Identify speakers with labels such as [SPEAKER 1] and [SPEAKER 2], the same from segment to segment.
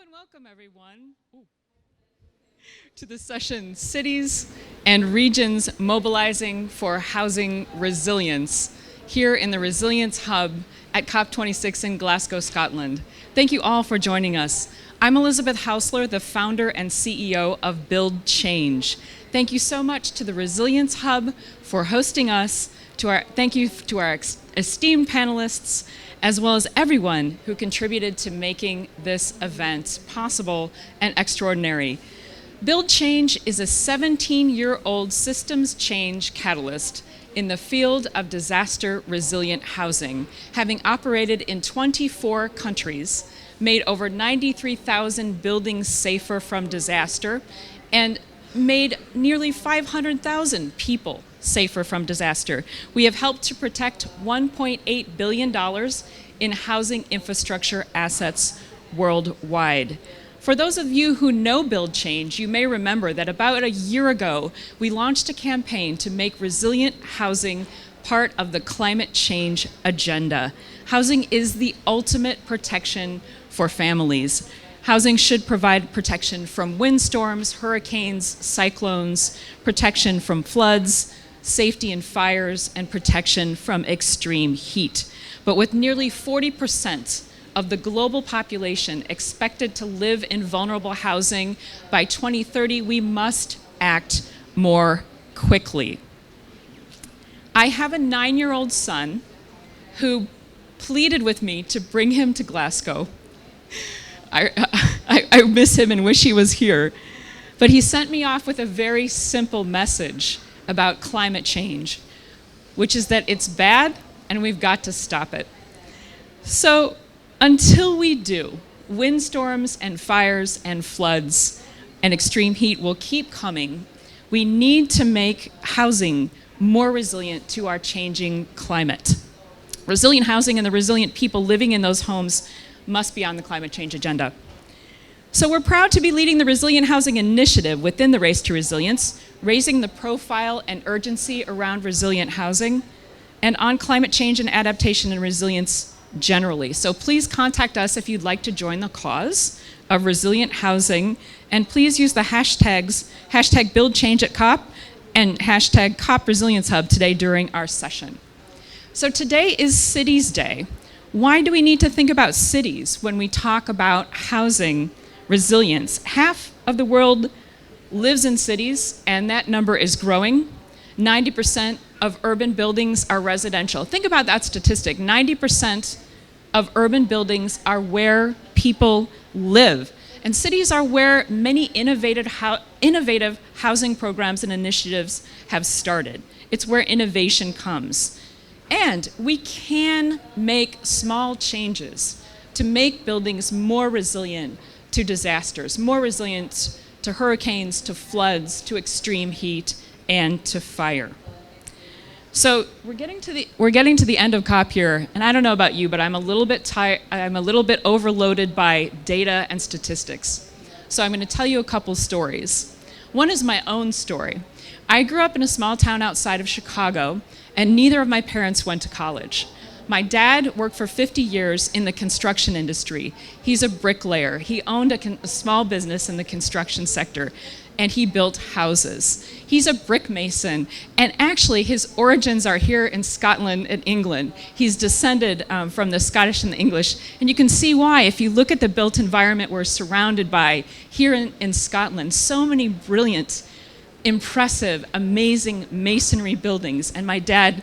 [SPEAKER 1] and welcome everyone to the session Cities and Regions Mobilizing for Housing Resilience here in the Resilience Hub at COP26 in Glasgow, Scotland. Thank you all for joining us. I'm Elizabeth Hausler, the founder and CEO of Build Change. Thank you so much to the Resilience Hub for hosting us. Thank you to our esteemed panelists, as well as everyone who contributed to making this event possible and extraordinary. Build Change is a 17-year-old systems change catalyst in the field of disaster resilient housing, having operated in 24 countries, made over 93,000 buildings safer from disaster, and made nearly 500,000 people safer from disaster. We have helped to protect $1.8 billion in housing infrastructure assets worldwide. For those of you who know Build Change, you may remember that about a year ago, we launched a campaign to make resilient housing part of the climate change agenda. Housing is the ultimate protection for families. Housing should provide protection from windstorms, hurricanes, cyclones, protection from floods, safety in fires, and protection from extreme heat. But with nearly 40% of the global population expected to live in vulnerable housing by 2030, we must act more quickly. I have a 9-year-old son who pleaded with me to bring him to Glasgow. I miss him and wish he was here. But he sent me off with a very simple message about climate change, which is that it's bad and we've got to stop it. So until we do, windstorms and fires and floods and extreme heat will keep coming. We need to make housing more resilient to our changing climate. Resilient housing and the resilient people living in those homes must be on the climate change agenda. So we're proud to be leading the Resilient Housing Initiative within the Race to Resilience, raising the profile and urgency around resilient housing and on climate change and adaptation and resilience generally. So please contact us if you'd like to join the cause of resilient housing, and please use the hashtags #BuildChangeAtCOP and #COPResilienceHub today during our session. So today is Cities Day. Why do we need to think about cities when we talk about housing resilience? Half of the world lives in cities, and that number is growing. 90% of urban buildings are residential. Think about that statistic. 90% of urban buildings are where people live. And cities are where many innovative housing programs and initiatives have started. It's where innovation comes. And we can make small changes to make buildings more resilient to disasters, more resilient to hurricanes, to floods, to extreme heat, and to fire. So we're getting to the end of COP here, and I don't know about you, but I'm a little bit tired. I'm a little bit overloaded by data and statistics. So I'm going to tell you a couple stories. One is my own story. I grew up in a small town outside of Chicago, and neither of my parents went to college. My dad worked for 50 years in the construction industry. He's a bricklayer. He owned a small business in the construction sector, and he built houses. He's a brick mason, and actually his origins are here in Scotland and England. He's descended from the Scottish and the English, and you can see why if you look at the built environment we're surrounded by here in Scotland. So many brilliant, impressive, amazing masonry buildings, and my dad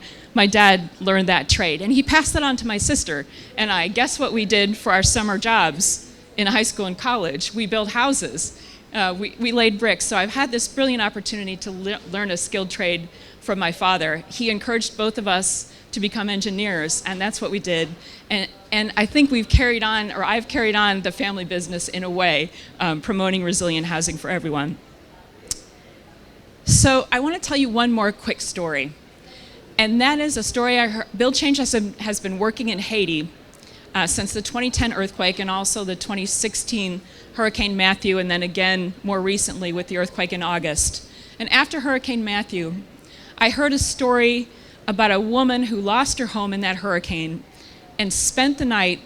[SPEAKER 1] learned that trade, and he passed that on to my sister and I. Guess what we did for our summer jobs in high school and college? We built houses. We laid bricks. So I've had this brilliant opportunity to learn a skilled trade from my father. He encouraged both of us to become engineers, and that's what we did. And I think I've carried on the family business in a way, promoting resilient housing for everyone. So I want to tell you one more quick story. And that is a story I heard. Build Change has been working in Haiti since the 2010 earthquake and also the 2016 Hurricane Matthew, and then again more recently with the earthquake in August. And after Hurricane Matthew, I heard a story about a woman who lost her home in that hurricane and spent the night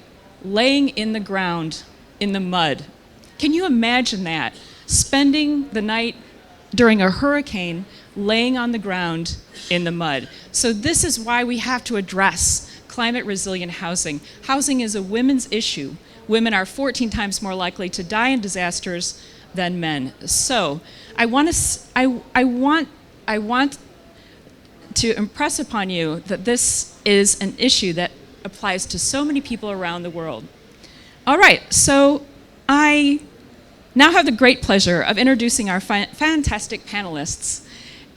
[SPEAKER 1] laying in the ground in the mud Can you imagine that? Spending the night during a hurricane laying on the ground in the mud. So this is why we have to address climate resilient housing. Housing is a women's issue. Women are 14 times more likely to die in disasters than men. So I want to impress upon you that this is an issue that applies to so many people around the world. All right, so I now have the great pleasure of introducing our fantastic panelists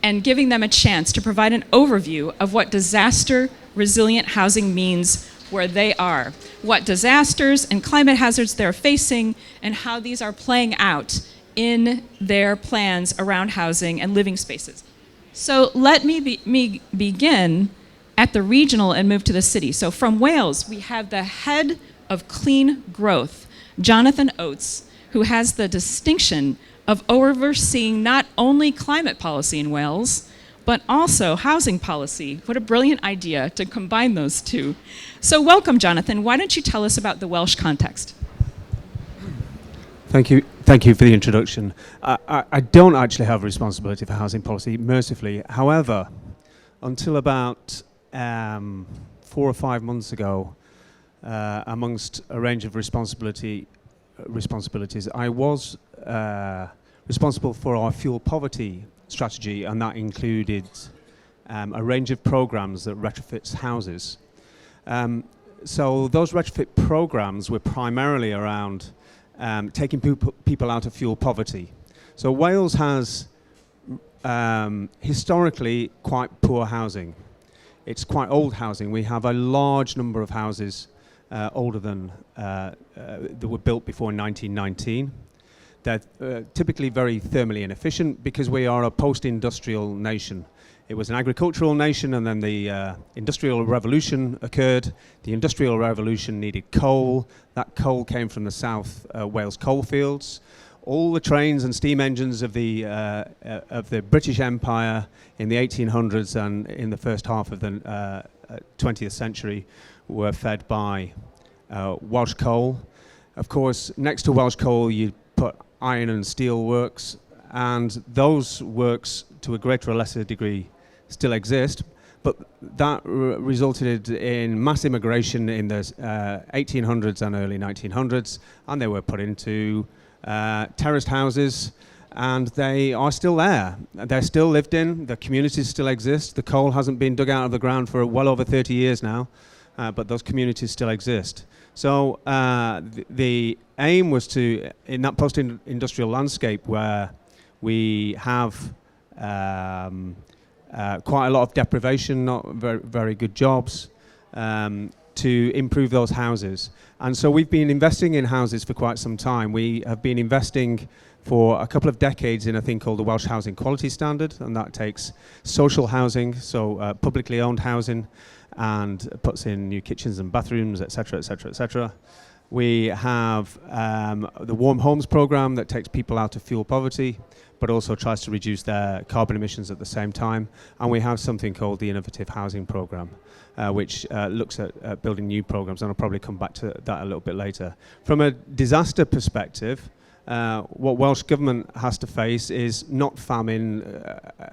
[SPEAKER 1] and giving them a chance to provide an overview of what disaster resilient housing means where they are, what disasters and climate hazards they're facing, and how these are playing out in their plans around housing and living spaces. So let me begin at the regional and move to the city. So from Wales, we have the head of clean growth, Jonathan Oates, who has the distinction of overseeing not only climate policy in Wales, but also housing policy. What a brilliant idea to combine those two. So welcome, Jonathan. Why don't you tell us about the Welsh context?
[SPEAKER 2] Thank you for the introduction. I don't actually have responsibility for housing policy, mercifully. However, until about 4 or 5 months ago, amongst a range of responsibilities, I was responsible for our fuel poverty strategy, and that included a range of programs that retrofits houses. So those retrofit programs were primarily around taking people out of fuel poverty. So Wales has historically quite poor housing. It's quite old housing. We have a large number of houses older than that were built before 1919. They're typically very thermally inefficient because we are a post-industrial nation. It was an agricultural nation, and then the Industrial Revolution occurred. The Industrial Revolution needed coal. That coal came from the South Wales coalfields. All the trains and steam engines of the British Empire in the 1800s and in the first half of the 20th century were fed by Welsh coal. Of course, next to Welsh coal, you put iron and steel works, and those works, to a greater or lesser degree, still exist, but that resulted in mass immigration in the 1800s and early 1900s, and they were put into terraced houses, and they are still there. They're still lived in, the communities still exist. The coal hasn't been dug out of the ground for well over 30 years now, but those communities still exist. So the aim was to, in that post-industrial landscape where we have quite a lot of deprivation, not very good jobs, to improve those houses. And so we've been investing in houses for quite some time. We have been investing for a couple of decades in a thing called the Welsh Housing Quality Standard, and that takes social housing, so publicly owned housing, and puts in new kitchens and bathrooms, etc., etc., etc. We have the Warm Homes program that takes people out of fuel poverty, but also tries to reduce their carbon emissions at the same time. And we have something called the Innovative Housing Program, which looks at building new programs, and I'll probably come back to that a little bit later. From a disaster perspective, what Welsh Government has to face is not famine,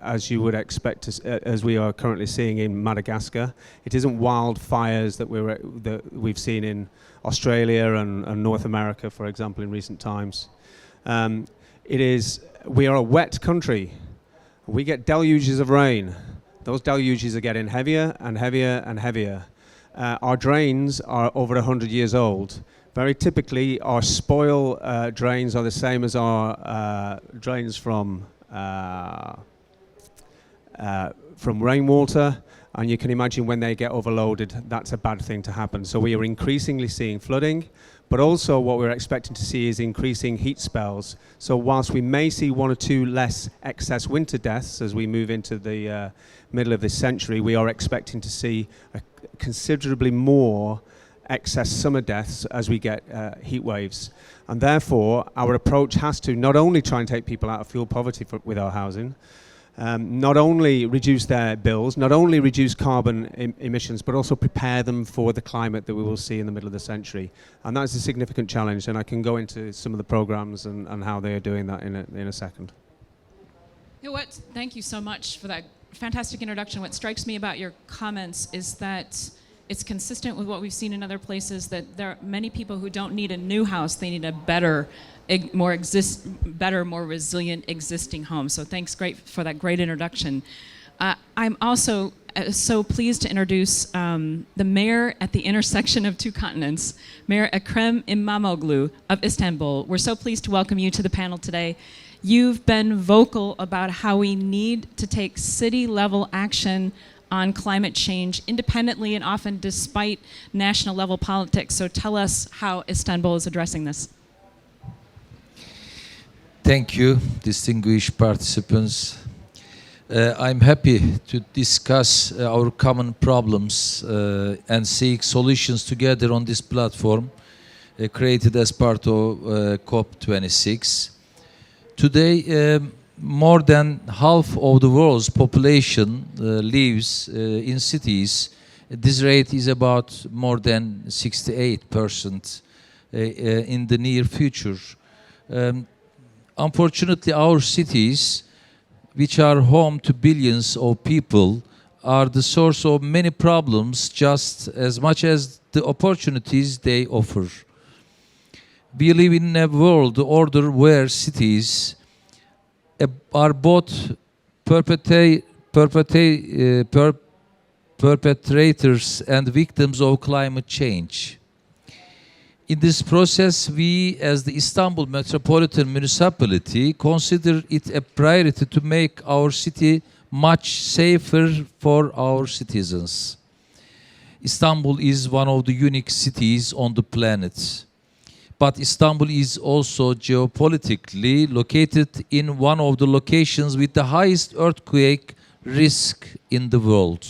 [SPEAKER 2] as you would expect, as we are currently seeing in Madagascar. It isn't wildfires that we've seen in Australia and North America, for example, in recent times. We are a wet country. We get deluges of rain. Those deluges are getting heavier and heavier and heavier. Our drains are over 100 years old. Very typically, our spoil drains are the same as our drains from rainwater, and you can imagine when they get overloaded, that's a bad thing to happen. So we are increasingly seeing flooding, but also what we're expecting to see is increasing heat spells. So whilst we may see 1 or 2 less excess winter deaths as we move into the middle of this century, we are expecting to see considerably more excess summer deaths as we get heat waves. And therefore, our approach has to not only try and take people out of fuel poverty with our housing, not only reduce their bills, not only reduce carbon emissions, but also prepare them for the climate that we will see in the middle of the century. And that's a significant challenge, and I can go into some of the programs and how they are doing that in a second.
[SPEAKER 1] You know what? Thank you so much for that fantastic introduction. What strikes me about your comments is that it's consistent with what we've seen in other places, that there are many people who don't need a new house, they need a better, more resilient existing home. So thanks for that great introduction. I'm also so pleased to introduce the mayor at the intersection of two continents, Mayor Ekrem İmamoğlu of Istanbul. We're so pleased to welcome you to the panel today. You've been vocal about how we need to take city-level action on climate change independently and often despite national level politics. So tell us how Istanbul is addressing this.
[SPEAKER 3] Thank you, distinguished participants. I'm happy to discuss our common problems and seek solutions together on this platform created as part of COP26. Today, more than half of the world's population lives in cities. This rate is about more than 68% in the near future. Unfortunately, our cities, which are home to billions of people, are the source of many problems just as much as the opportunities they offer. We live in a world order where cities are both perpetrators and victims of climate change. In this process, we, as the Istanbul Metropolitan Municipality, consider it a priority to make our city much safer for our citizens. Istanbul is one of the unique cities on the planet. But Istanbul is also geopolitically located in one of the locations with the highest earthquake risk in the world.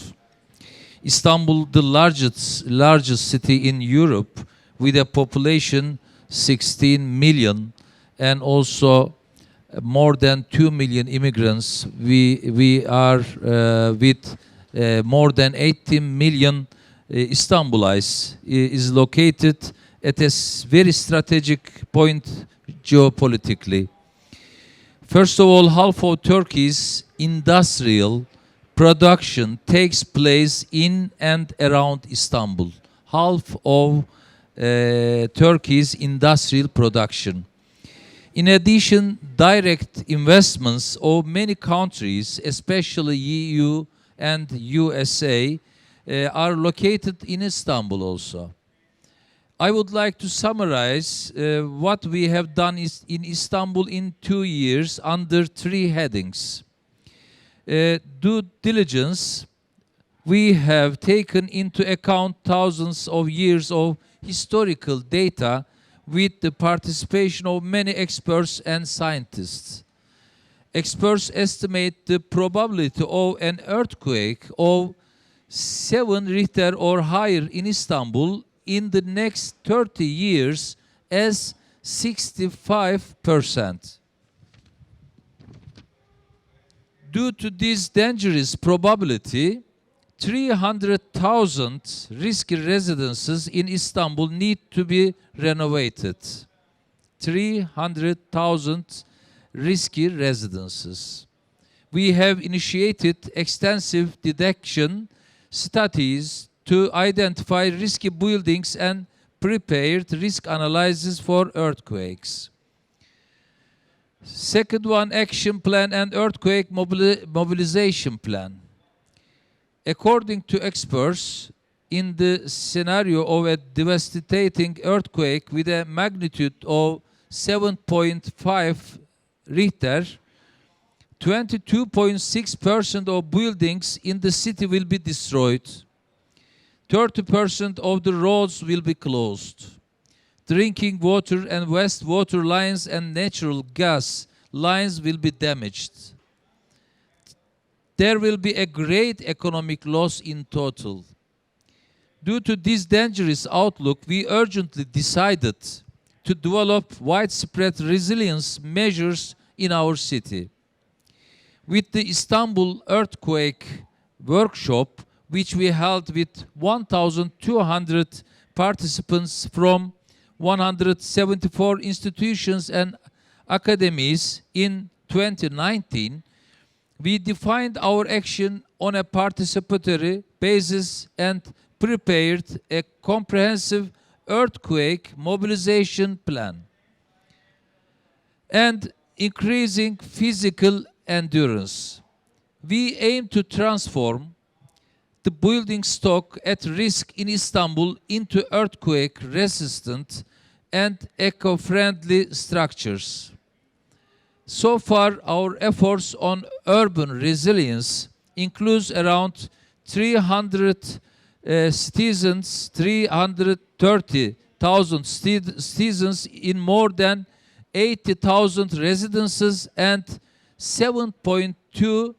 [SPEAKER 3] Istanbul, the largest city in Europe, with a population 16 million and also more than 2 million immigrants. We are with more than 18 million Istanbulites, is located at a very strategic point geopolitically. First of all, half of Turkey's industrial production takes place in and around Istanbul. Half of Turkey's industrial production. In addition, direct investments of many countries, especially EU and USA, are located in Istanbul also. I would like to summarize what we have done in Istanbul in 2 years under 3 headings. Due diligence, we have taken into account thousands of years of historical data with the participation of many experts and scientists. Experts estimate the probability of an earthquake of 7 Richter or higher in Istanbul in the next 30 years as 65%. Due to this dangerous probability, 300,000 risky residences in Istanbul need to be renovated. 300,000 risky residences. We have initiated extensive detection studies to identify risky buildings and prepared risk analysis for earthquakes. Second one, action plan and earthquake mobilization plan. According to experts, in the scenario of a devastating earthquake with a magnitude of 7.5 Richter, 22.6% of buildings in the city will be destroyed. 30% of the roads will be closed. Drinking water and wastewater lines and natural gas lines will be damaged. There will be a great economic loss in total. Due to this dangerous outlook, we urgently decided to develop widespread resilience measures in our city. with the Istanbul earthquake workshop, which we held with 1,200 participants from 174 institutions and academies in 2019, we defined our action on a participatory basis and prepared a comprehensive earthquake mobilization plan and increasing physical endurance. We aim to transform the building stock at risk in Istanbul into earthquake-resistant and eco-friendly structures. So far, our efforts on urban resilience includes around 330,000 citizens in more than 80,000 residences and 7.2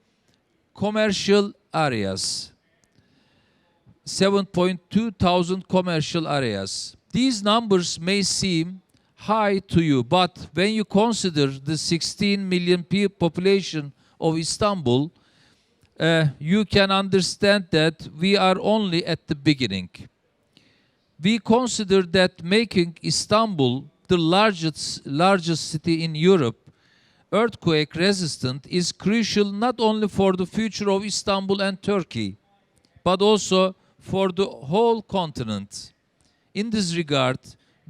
[SPEAKER 3] commercial areas. 7.2 thousand commercial areas. These numbers may seem high to you, but when you consider the 16 million population of Istanbul, you can understand that we are only at the beginning. We consider that making Istanbul the largest city in Europe earthquake resistant is crucial not only for the future of Istanbul and Turkey, but also for the whole continent. In this regard,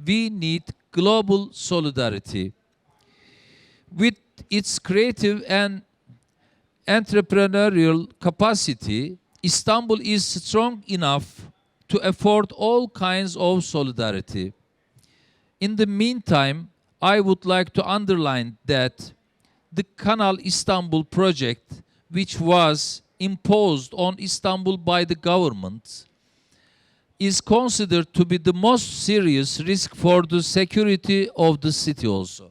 [SPEAKER 3] we need global solidarity. With its creative and entrepreneurial capacity, Istanbul is strong enough to afford all kinds of solidarity. In the meantime, I would like to underline that the Kanal Istanbul project, which was imposed on Istanbul by the government, is considered to be the most serious risk for the security of the city also.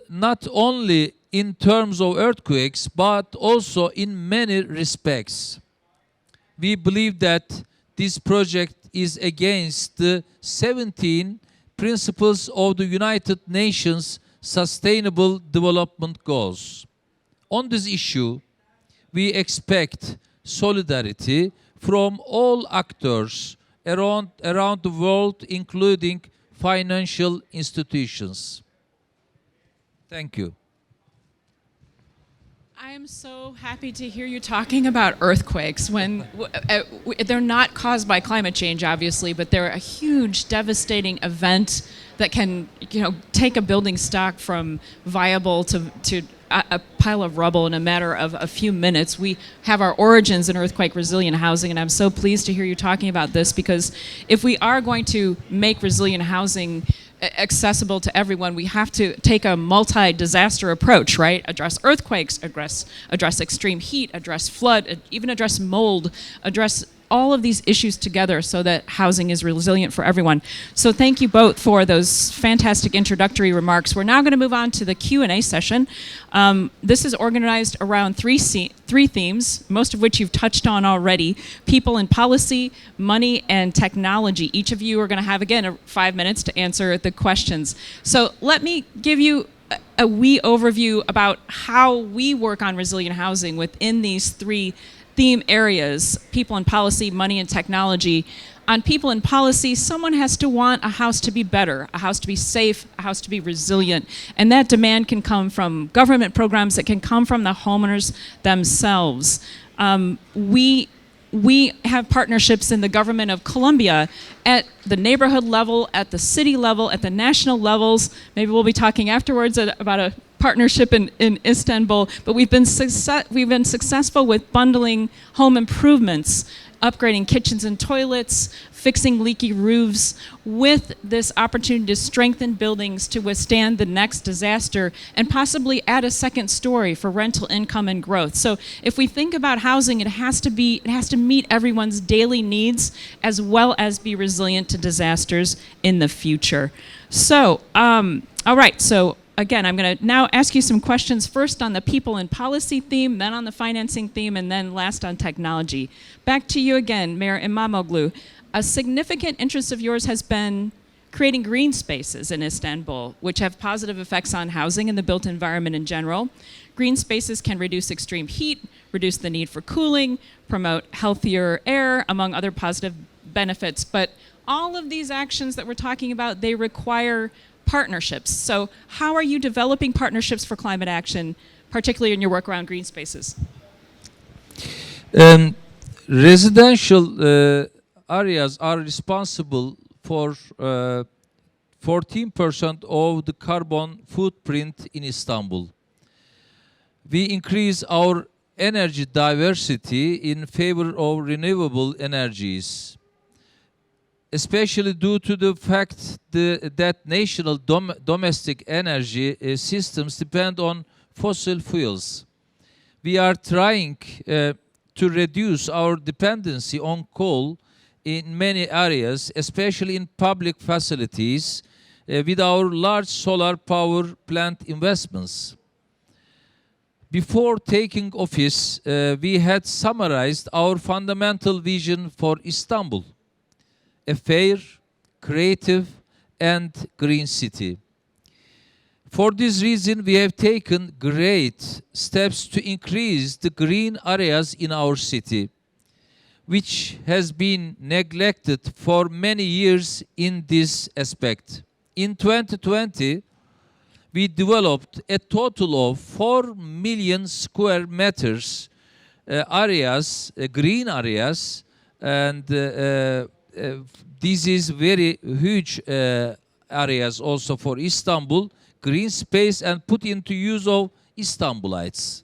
[SPEAKER 3] Not only in terms of earthquakes, but also in many respects. We believe that this project is against the 17 principles of the United Nations Sustainable Development Goals. On this issue, we expect solidarity from all actors around the world, including financial institutions. Thank you.
[SPEAKER 1] I am so happy to hear you talking about earthquakes when they're not caused by climate change, obviously, but they're a huge, devastating event that can, take a building stock from viable to a pile of rubble in a matter of a few minutes. We have our origins in earthquake resilient housing, and I'm so pleased to hear you talking about this, because if we are going to make resilient housing accessible to everyone, we have to take a multi-disaster approach, right? Address earthquakes, address extreme heat, address flood, even address mold, address all of these issues together so that housing is resilient for everyone. So thank you both for those fantastic introductory remarks. We're now going to move on to the Q&A session. This is organized around three themes, most of which you've touched on already: people and policy, money, and technology. Each of you are going to have, again, 5 minutes to answer the questions. So let me give you a wee overview about how we work on resilient housing within these three theme areas: people and policy, money and technology. On people and policy, someone has to want a house to be better, a house to be safe, a house to be resilient. And that demand can come from government programs, it can come from the homeowners themselves. We have partnerships in the government of Colombia at the neighborhood level, at the city level, at the national levels. Maybe we'll be talking afterwards about a partnership in Istanbul, but we've been successful with bundling home improvements, upgrading kitchens and toilets, fixing leaky roofs, with this opportunity to strengthen buildings to withstand the next disaster and possibly add a second story for rental income and growth. So if we think about housing, it has to meet everyone's daily needs as well as be resilient to disasters in the future. So, all right, so again, I'm going to now ask you some questions, first on the people and policy theme, then on the financing theme, and then last on technology. Back to you again, Mayor Imamoglu. A significant interest of yours has been creating green spaces in Istanbul, which have positive effects on housing and the built environment in general. Green spaces can reduce extreme heat, reduce the need for cooling, promote healthier air, among other positive benefits. But all of these actions that we're talking about, they require partnerships. So how are you developing partnerships for climate action, particularly in your work around green spaces?
[SPEAKER 3] Residential areas are responsible for 14% of the carbon footprint in Istanbul. We increase our energy diversity in favor of renewable energies, especially due to the fact that national domestic energy systems depend on fossil fuels. We are trying to reduce our dependency on coal in many areas, especially in public facilities, with our large solar power plant investments. Before taking office, we had summarized our fundamental vision for Istanbul: a fair, creative, and green city. For this reason, we have taken great steps to increase the green areas in our city, which has been neglected for many years in this aspect. In 2020, we developed a total of 4 million square meters areas, green areas, and this is very huge areas also for Istanbul, green space, and put into use of Istanbulites.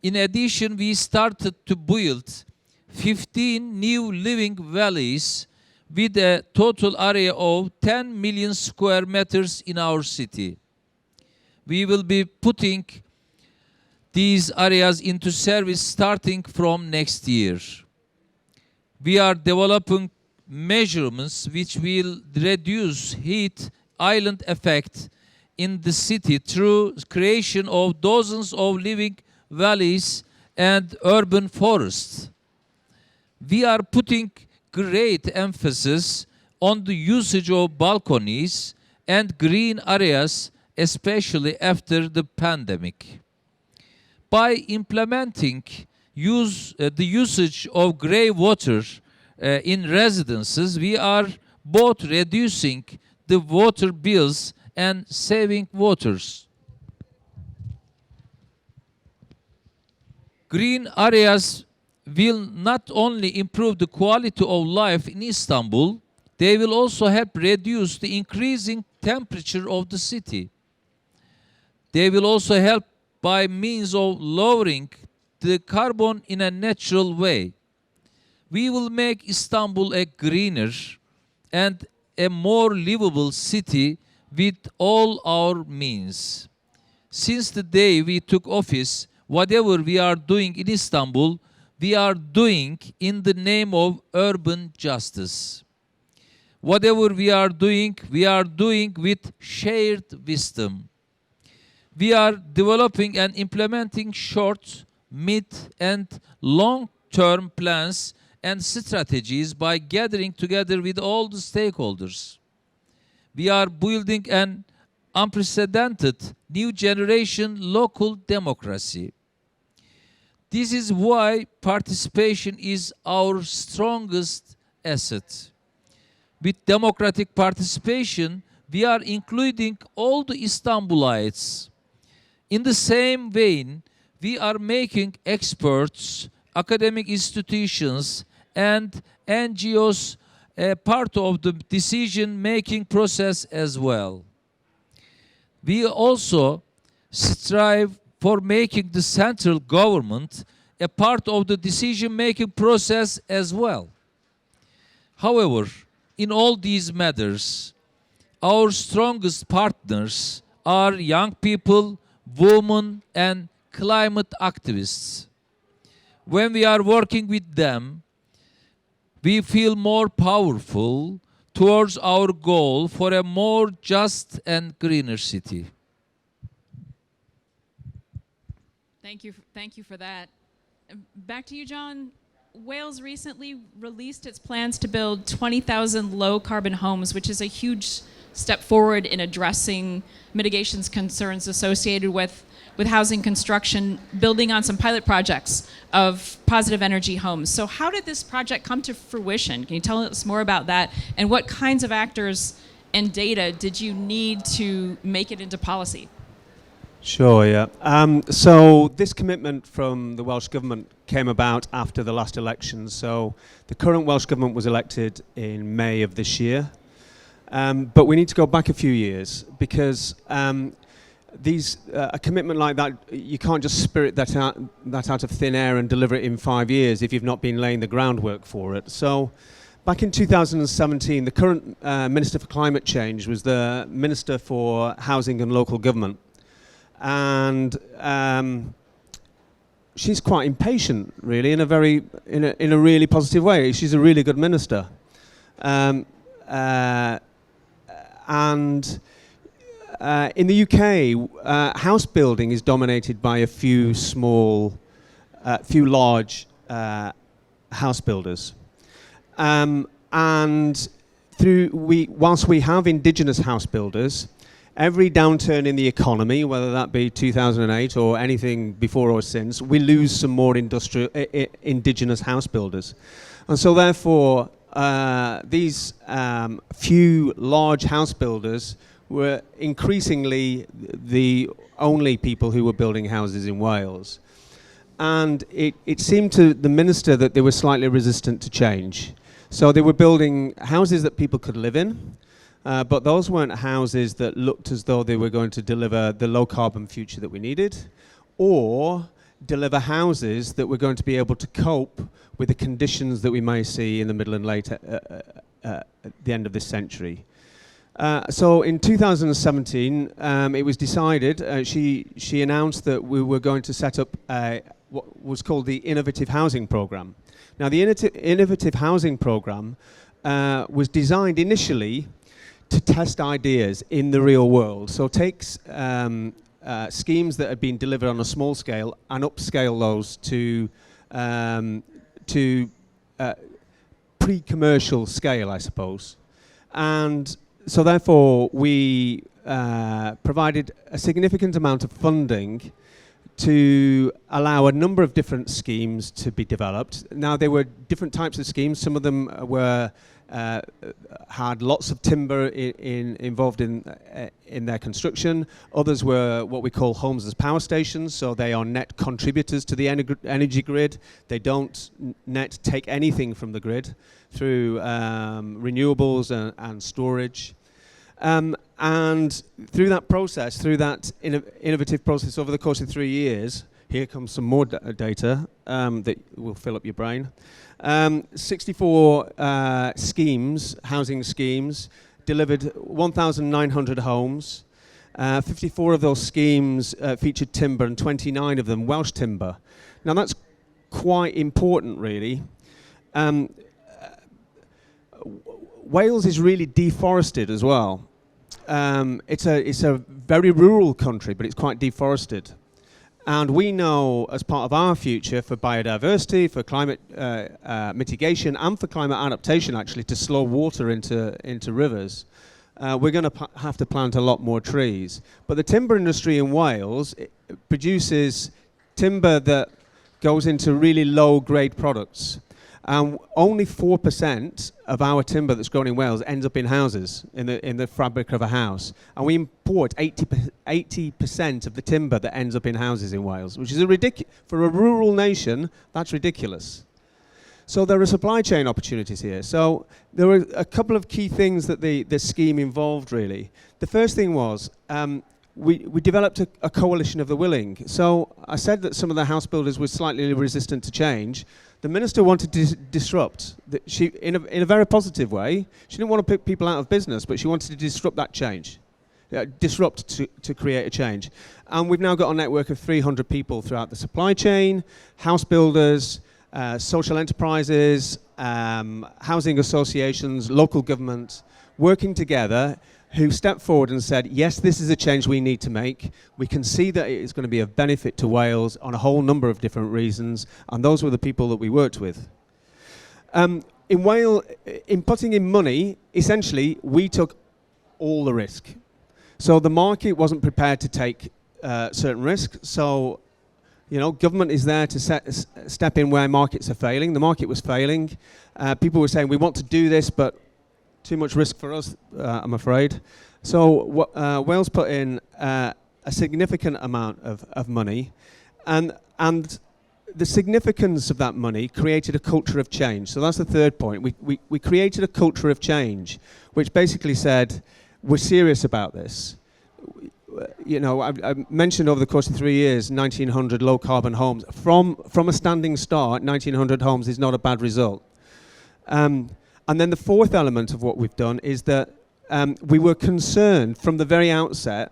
[SPEAKER 3] In addition, we started to build 15 new living valleys with a total area of 10 million square meters in our city. We will be putting these areas into service starting from next year. We are developing measurements which will reduce heat island effect in the city through creation of dozens of living valleys and urban forests. We are putting great emphasis on the usage of balconies and green areas, especially after the pandemic. By implementing the usage of grey water in residences, we are both reducing the water bills and saving waters. Green areas will not only improve the quality of life in Istanbul, they will also help reduce the increasing temperature of the city. They will also help by means of lowering the carbon in a natural way. We will make Istanbul a greener and a more livable city with all our means. Since the day we took office, whatever we are doing in Istanbul, we are doing in the name of urban justice. Whatever we are doing with shared wisdom. We are developing and implementing short, mid, and long-term plans and strategies by gathering together with all the stakeholders. We are building an unprecedented new generation local democracy. This is why participation is our strongest asset. With democratic participation, we are including all the Istanbulites. In the same vein, we are making experts, academic institutions, and NGOs a part of the decision-making process as well. We also strive for making the central government a part of the decision-making process as well. However, in all these matters, our strongest partners are young people, women, and climate activists. When we are working with them, we feel more powerful towards our goal for a more just and greener city.
[SPEAKER 1] Thank you for that. Back to you, John. Wales recently released its plans to build 20,000 low-carbon homes, which is a huge step forward in addressing mitigations concerns associated with housing construction, building on some pilot projects of positive energy homes. So how did this project come to fruition? Can you tell us more about that? And what kinds of actors and data did you need to make it into policy?
[SPEAKER 2] Sure, yeah. So this commitment from the Welsh Government came about after the last election. So the current Welsh Government was elected in May of this year. But we need to go back a few years because a commitment like that, you can't just spirit that out of thin air and deliver it in 5 years if you've not been laying the groundwork for it. So back in 2017, the current Minister for Climate Change was the Minister for Housing and Local Government. And she's quite impatient, really, in a really positive way. She's a really good minister, and in the UK, house building is dominated by a few large house builders, and whilst we have indigenous house builders. Every downturn in the economy, whether that be 2008 or anything before or since, we lose some more indigenous house builders. And so therefore, these few large house builders were increasingly the only people who were building houses in Wales. And it seemed to the minister that they were slightly resistant to change. So they were building houses that people could live in, but those weren't houses that looked as though they were going to deliver the low-carbon future that we needed, or deliver houses that were going to be able to cope with the conditions that we may see in the middle and late at the end of this century. So in 2017, it was decided, she announced that we were going to set up what was called the Innovative Housing Programme. Now, the Innovative Housing Programme was designed initially to test ideas in the real world. So takes schemes that had been delivered on a small scale and upscale those to pre-commercial scale, I suppose. And so therefore, we provided a significant amount of funding to allow a number of different schemes to be developed. Now, there were different types of schemes. Some of them were had lots of timber involved in their construction. Others were what we call homes as power stations, so they are net contributors to the energy grid. They don't net take anything from the grid through renewables and storage. And through that process, through that innovative process over the course of 3 years, here comes some more data that will fill up your brain. 64 schemes, housing schemes, delivered 1,900 homes. 54 of those schemes featured timber and 29 of them Welsh timber. Now that's quite important, really. Wales is really deforested as well. It's a very rural country, but it's quite deforested. And we know, as part of our future for biodiversity, for climate mitigation, and for climate adaptation, actually, to slow water into rivers, we're going to have to plant a lot more trees. But the timber industry in Wales produces timber that goes into really low-grade products. Only 4% of our timber that's grown in Wales ends up in houses, in the fabric of a house. And we import 80% of the timber that ends up in houses in Wales, which is for a rural nation, that's ridiculous. So there are supply chain opportunities here. So there were a couple of key things that the scheme involved, really. The first thing was we developed a coalition of the willing. So I said that some of the house builders were slightly resistant to change. The minister wanted to disrupt, in a very positive way. She didn't want to put people out of business, but she wanted to disrupt that change, disrupt to create a change. And we've now got a network of 300 people throughout the supply chain, house builders, social enterprises, housing associations, local government, working together, who stepped forward and said, yes, this is a change we need to make. We can see that it is going to be of benefit to Wales on a whole number of different reasons, and those were the people that we worked with. In Wales, in putting in money, essentially, we took all the risk. So the market wasn't prepared to take certain risks. So, you know, government is there to step in where markets are failing. The market was failing. People were saying, we want to do this, but too much risk for us, I'm afraid. So Wales put in a significant amount of money, and the significance of that money created a culture of change. So that's the third point. We created a culture of change, which basically said, we're serious about this. You know, I mentioned over the course of 3 years, 1,900 low-carbon homes. From a standing start, 1,900 homes is not a bad result. And then the fourth element of what we've done is that we were concerned from the very outset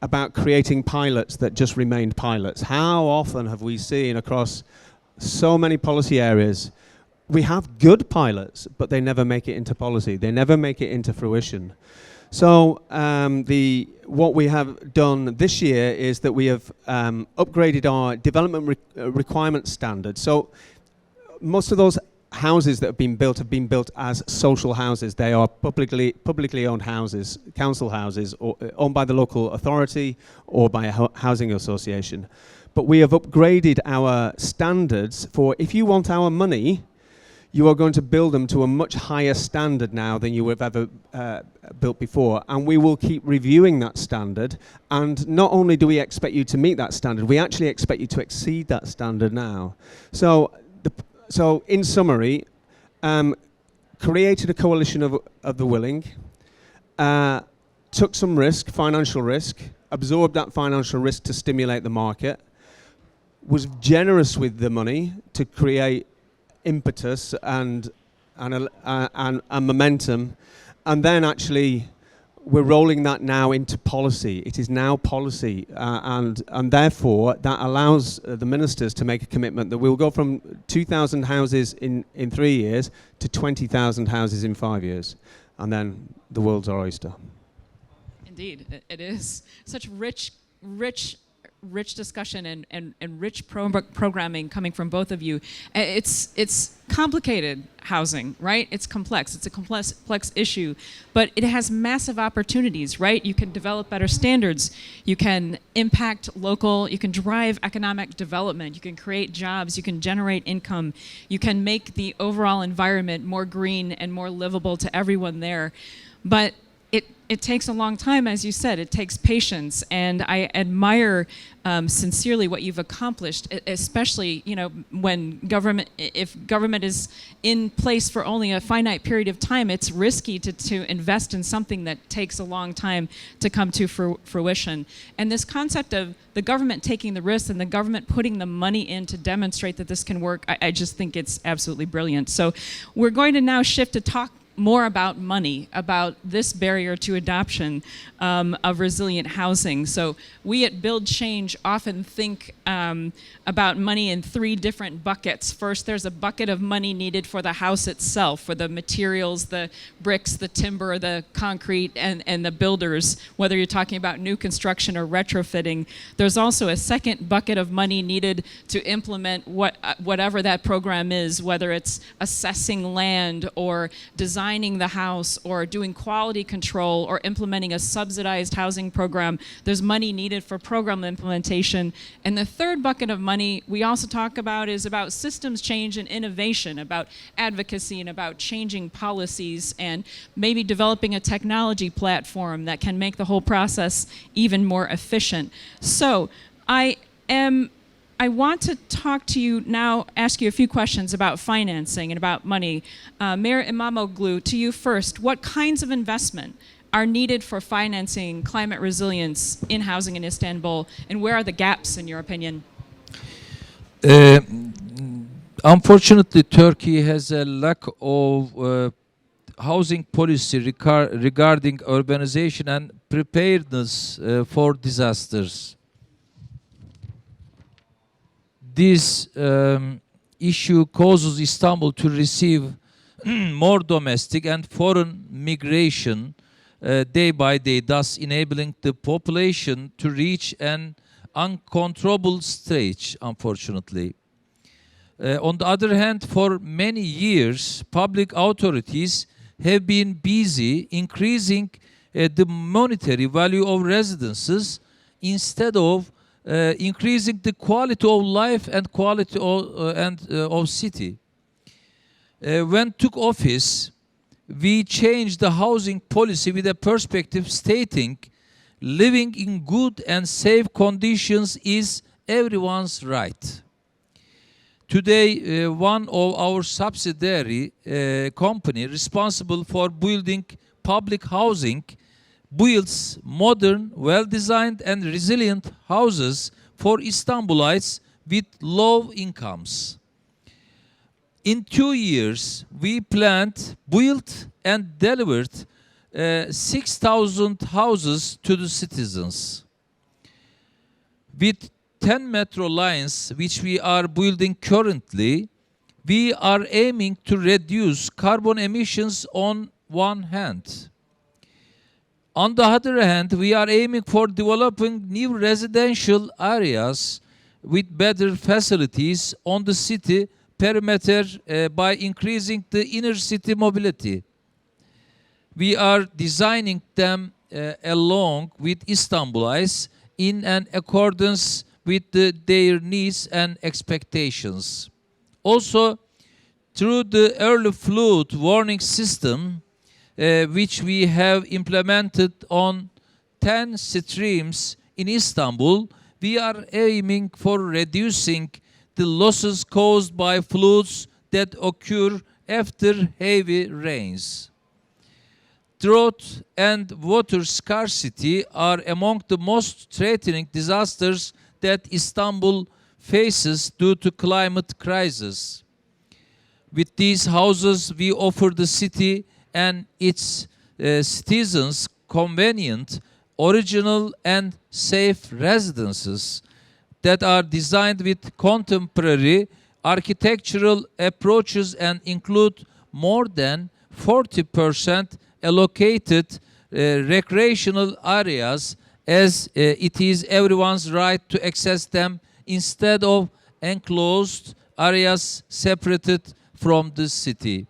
[SPEAKER 2] about creating pilots that just remained pilots. How often have we seen across so many policy areas, we have good pilots, but they never make it into policy. They never make it into fruition. So what we have done this year is that we have upgraded our development requirement standards. So most of those houses that have been built as social houses. They are publicly owned houses, council houses, or owned by the local authority or by a housing association. But we have upgraded our standards for, if you want our money, you are going to build them to a much higher standard now than you have ever built before. And we will keep reviewing that standard. And not only do we expect you to meet that standard, we actually expect you to exceed that standard now. So in summary, created a coalition of the willing, took some risk, financial risk, absorbed that financial risk to stimulate the market, was generous with the money to create impetus and momentum, and then actually we're rolling that now into policy. It is now policy, and therefore that allows the ministers to make a commitment that we'll go from 2,000 houses in 3 years to 20,000 houses in 5 years, and then the world's our oyster.
[SPEAKER 1] Indeed, it is such rich discussion and rich programming coming from both of you. It's complicated housing, right? It's complex. It's a complex issue, but it has massive opportunities, right? You can develop better standards. You can impact local. You can drive economic development. You can create jobs. You can generate income. You can make the overall environment more green and more livable to everyone there. But it takes a long time, as you said. It takes patience, and I admire sincerely what you've accomplished, especially, you know, when if government is in place for only a finite period of time, it's risky to invest in something that takes a long time to come to fruition. And this concept of the government taking the risk and the government putting the money in to demonstrate that this can work, I just think it's absolutely brilliant. So we're going to now shift to talk more about money, about this barrier to adoption of resilient housing. So we at Build Change often think about money in 3 different buckets. First, there's a bucket of money needed for the house itself, for the materials, the bricks, the timber, the concrete, and the builders, whether you're talking about new construction or retrofitting. There's also a second bucket of money needed to implement whatever that program is, whether it's assessing land or designing the house or doing quality control or implementing a subsidized housing program. There's money needed for program implementation. And the third bucket of money we also talk about is about systems change and innovation, about advocacy and about changing policies and maybe developing a technology platform that can make the whole process even more efficient. So I want to talk to you now, ask you a few questions about financing and about money. Mayor Imamoglu, to you first, what kinds of investment are needed for financing climate resilience in housing in Istanbul, and where are the gaps, in your opinion?
[SPEAKER 3] Unfortunately, Turkey has a lack of housing policy regarding urbanization and preparedness for disasters. This issue causes Istanbul to receive more domestic and foreign migration day by day, thus enabling the population to reach an uncontrollable stage, unfortunately. On the other hand, for many years, public authorities have been busy increasing the monetary value of residences instead of increasing the quality of life and quality of city. When took office, we changed the housing policy with a perspective stating living in good and safe conditions is everyone's right. Today, one of our subsidiary company responsible for building public housing builds modern, well-designed and resilient houses for Istanbulites with low incomes. In 2 years, we planned, built and delivered 6,000 houses to the citizens. With 10 metro lines, which we are building currently, we are aiming to reduce carbon emissions on one hand. On the other hand, we are aiming for developing new residential areas with better facilities on the city perimeter by increasing the inner city mobility. We are designing them along with Istanbulites in an accordance with their needs and expectations. Also, through the early flood warning system, which we have implemented on 10 streams in Istanbul, we are aiming for reducing the losses caused by floods that occur after heavy rains. Drought and water scarcity are among the most threatening disasters that Istanbul faces due to climate crisis. With these houses, we offer the city and its citizens convenient, original and safe residences that are designed with contemporary architectural approaches and include more than 40% allocated recreational areas, as it is everyone's right to access them instead of enclosed areas separated from the city.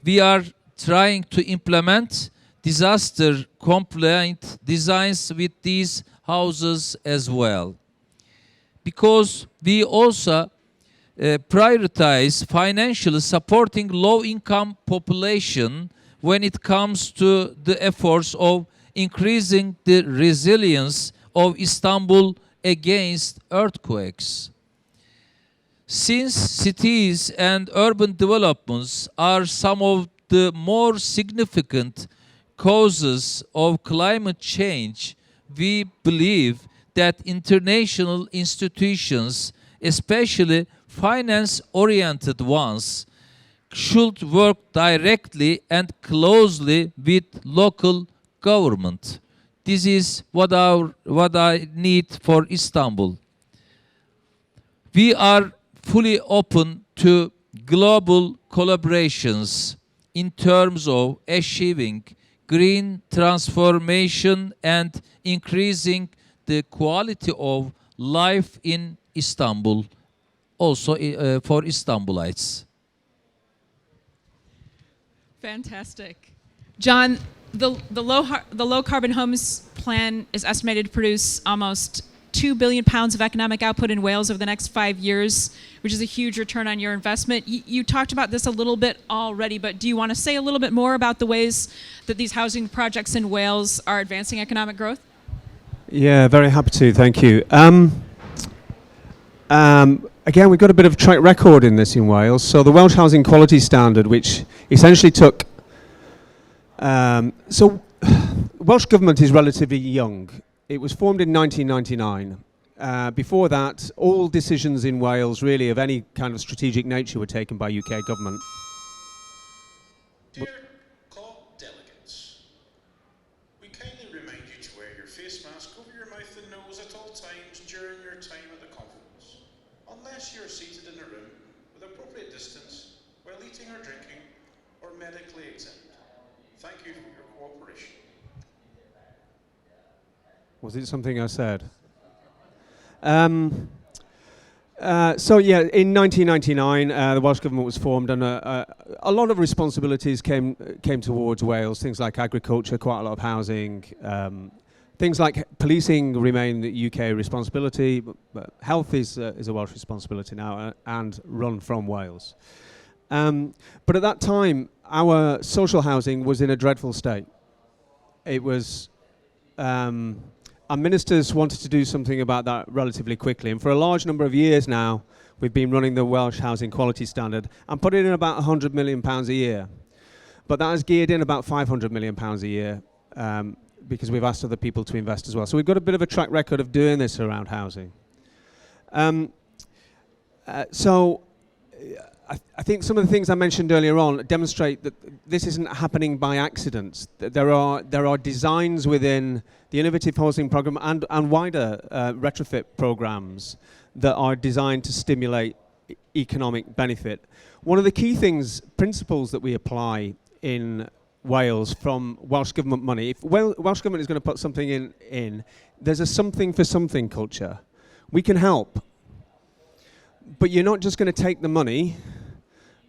[SPEAKER 3] We are trying to implement disaster compliant designs with these houses as well. Because we also prioritize financially supporting low-income population when it comes to the efforts of increasing the resilience of Istanbul against earthquakes. Since cities and urban developments are some of the more significant causes of climate change, we believe that international institutions, especially finance-oriented ones, should work directly and closely with local government. This is what I need for Istanbul. We are fully open to global collaborations in terms of achieving green transformation and increasing the quality of life in Istanbul, also for Istanbulites.
[SPEAKER 1] Fantastic. John, the low carbon homes plan is estimated to produce almost 2 billion pounds of economic output in Wales over the next 5 years, which is a huge return on your investment. You talked about this a little bit already, but do you want to say a little bit more about the ways that these housing projects in Wales are advancing economic growth?
[SPEAKER 2] Yeah, very happy to. Thank you. Again, we've got a bit of track record in this in Wales. So the Welsh Housing Quality Standard, which essentially took... So Welsh government is relatively young. It was formed in 1999. Before that, all decisions in Wales, really, of any kind of strategic nature were taken by UK government.
[SPEAKER 4] Dear co-delegates, we kindly remind you to wear your face mask over your mouth and nose at all times during your time at the conference, unless you are seated in a room with appropriate distance while eating or drinking or medically exempt. Thank you for your cooperation.
[SPEAKER 2] Was it something I said? So yeah, in 1999, the Welsh Government was formed, and a lot of responsibilities came towards Wales. Things like agriculture, quite a lot of housing. Things like policing remain the UK responsibility, but health is a Welsh responsibility now, and run from Wales. But at that time, our social housing was in a dreadful state. It was. Our ministers wanted to do something about that relatively quickly, and for a large number of years now, we've been running the Welsh Housing Quality Standard and putting in about £100 million a year. But that has geared in about £500 million a year because we've asked other people to invest as well. So we've got a bit of a track record of doing this around housing. I think some of the things I mentioned earlier on demonstrate that this isn't happening by accident. There are designs within the Innovative Housing Programme and wider retrofit programmes that are designed to stimulate economic benefit. One of the key principles that we apply in Wales from Welsh Government money, if Welsh Government is going to put something in, there's a something for something culture. We can help, but you're not just going to take the money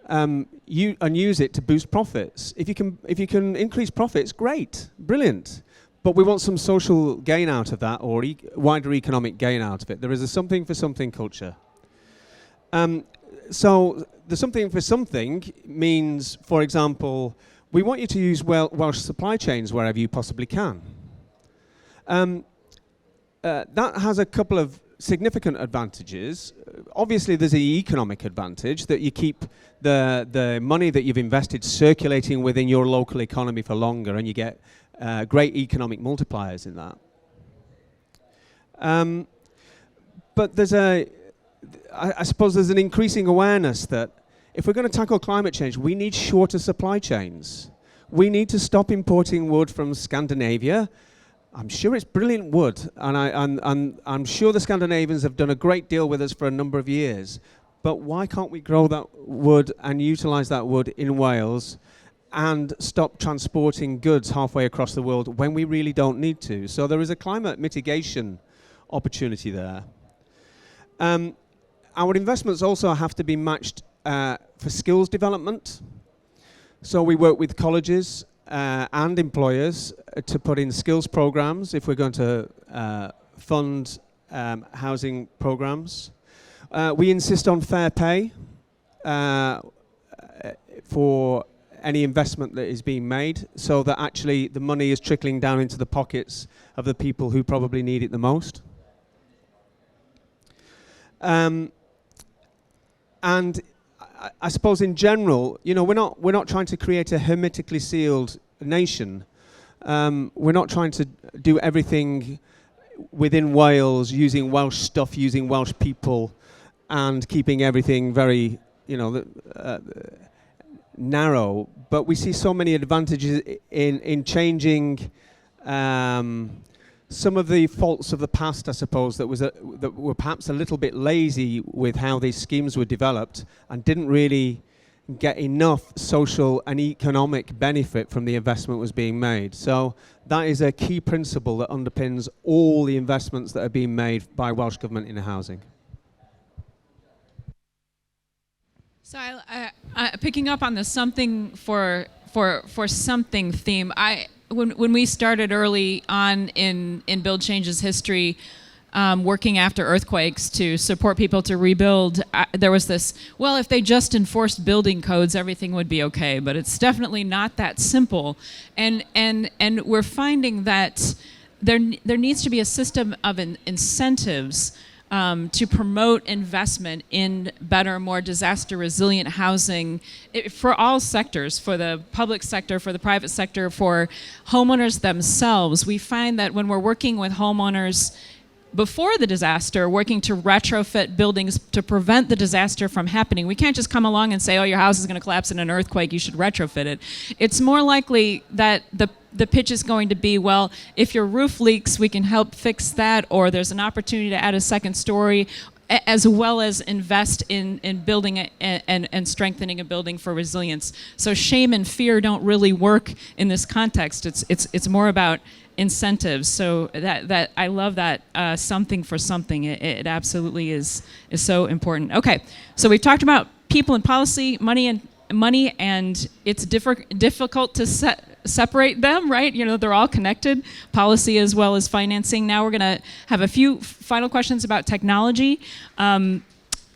[SPEAKER 2] and use it to boost profits. If you can increase profits, great, brilliant. But we want some social gain out of that, or wider economic gain out of it. There is a something for something culture. So the something for something means, for example, we want you to use Welsh supply chains wherever you possibly can. That has a couple of significant advantages. Obviously, there's the economic advantage that you keep the money that you've invested circulating within your local economy for longer, and you get great economic multipliers in that. But I suppose there's an increasing awareness that if we're going to tackle climate change, we need shorter supply chains. We need to stop importing wood from Scandinavia. I'm sure it's brilliant wood, and I'm sure the Scandinavians have done a great deal with us for a number of years. But why can't we grow that wood and utilise that wood in Wales and stop transporting goods halfway across the world when we really don't need to? So there is a climate mitigation opportunity there. Our investments also have to be matched for skills development. So we work with colleges and employers to put in skills programs if we're going to fund housing programs. We insist on fair pay for any investment that is being made, so that actually the money is trickling down into the pockets of the people who probably need it the most. And I suppose in general, we're not trying to create a hermetically sealed nation. We're not trying to do everything within Wales using Welsh stuff, using Welsh people, and keeping everything very, narrow. But we see so many advantages in changing some of the faults of the past, I suppose, that were perhaps a little bit lazy with how these schemes were developed and didn't really get enough social and economic benefit from the investment was being made. So that is a key principle that underpins all the investments that are being made by Welsh Government in housing.
[SPEAKER 1] So picking up on the something for something theme, when we started early on in Build Change's history, working after earthquakes to support people to rebuild, there was this, well, if they just enforced building codes, everything would be okay. But it's definitely not that simple. And we're finding that there needs to be a system of incentives to promote investment in better, more disaster-resilient housing for all sectors, for the public sector, for the private sector, for homeowners themselves. We find that when we're working with homeowners before the disaster, working to retrofit buildings to prevent the disaster from happening, we can't just come along and say, oh, your house is going to collapse in an earthquake, you should retrofit it. It's more likely that the pitch is going to be, well, if your roof leaks, we can help fix that, or there's an opportunity to add a second story. as well as invest in building and strengthening a building for resilience. So shame and fear don't really work in this context. It's more about incentives. So that I love that something for something. It absolutely is so important. Okay, so we've talked about people and policy, money, and it's difficult to separate them, right? You know, they're all connected, policy as well as financing. Now we're going to have a few final questions about technology.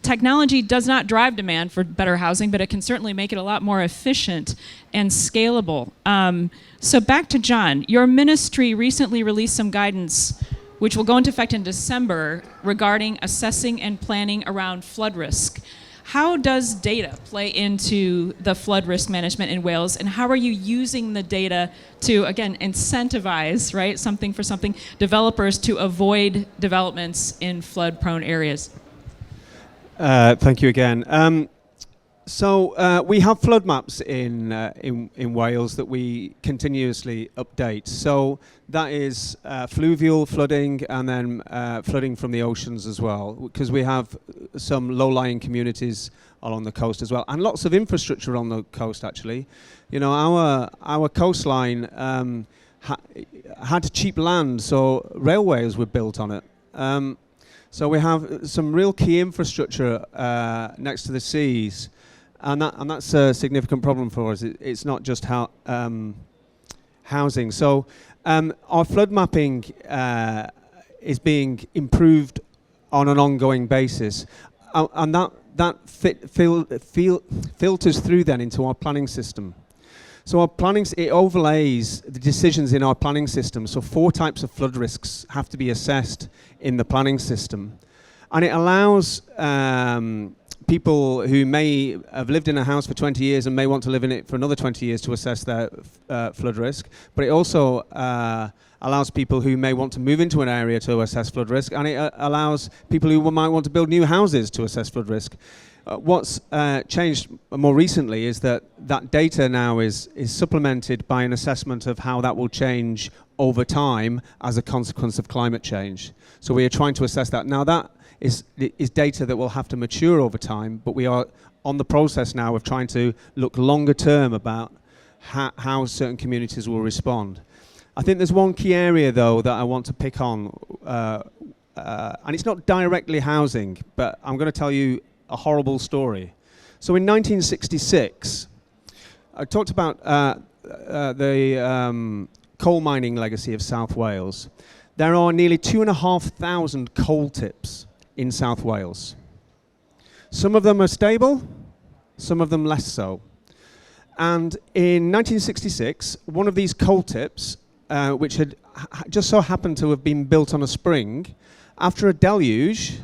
[SPEAKER 1] Technology does not drive demand for better housing, but it can certainly make it a lot more efficient and scalable. So back to John. Your ministry recently released some guidance which will go into effect in December regarding assessing and planning around flood risk. How does data play into the flood risk management in Wales, and how are you using the data to, again, incentivize, right, something for something, developers to avoid developments in flood-prone areas?
[SPEAKER 2] Thank you again. So we have flood maps in Wales that we continuously update. So that is fluvial flooding and then flooding from the oceans as well, because we have some low-lying communities along the coast as well, and lots of infrastructure on the coast actually. You know, our coastline had cheap land, so railways were built on it. So we have some real key infrastructure next to the seas. And that's a significant problem for us. It's not just housing. So our flood mapping is being improved on an ongoing basis, and that filters through then into our planning system. So our planning, it overlays the decisions in our planning system. So 4 types of flood risks have to be assessed in the planning system, and it allows people who may have lived in a house for 20 years and may want to live in it for another 20 years to assess their flood risk. But it also allows people who may want to move into an area to assess flood risk, and it allows people who might want to build new houses to assess flood risk. What's changed more recently is that data now is supplemented by an assessment of how that will change over time as a consequence of climate change. So we are trying to assess that. Now that is data that will have to mature over time, but we are on the process now of trying to look longer term about how certain communities will respond. I think there's one key area though that I want to pick on, and it's not directly housing, but I'm going to tell you a horrible story. So in 1966, I talked about the coal mining legacy of South Wales. There are nearly 2,500 coal tips in South Wales. Some of them are stable, some of them less so. And in 1966, one of these coal tips, which had just so happened to have been built on a spring, after a deluge,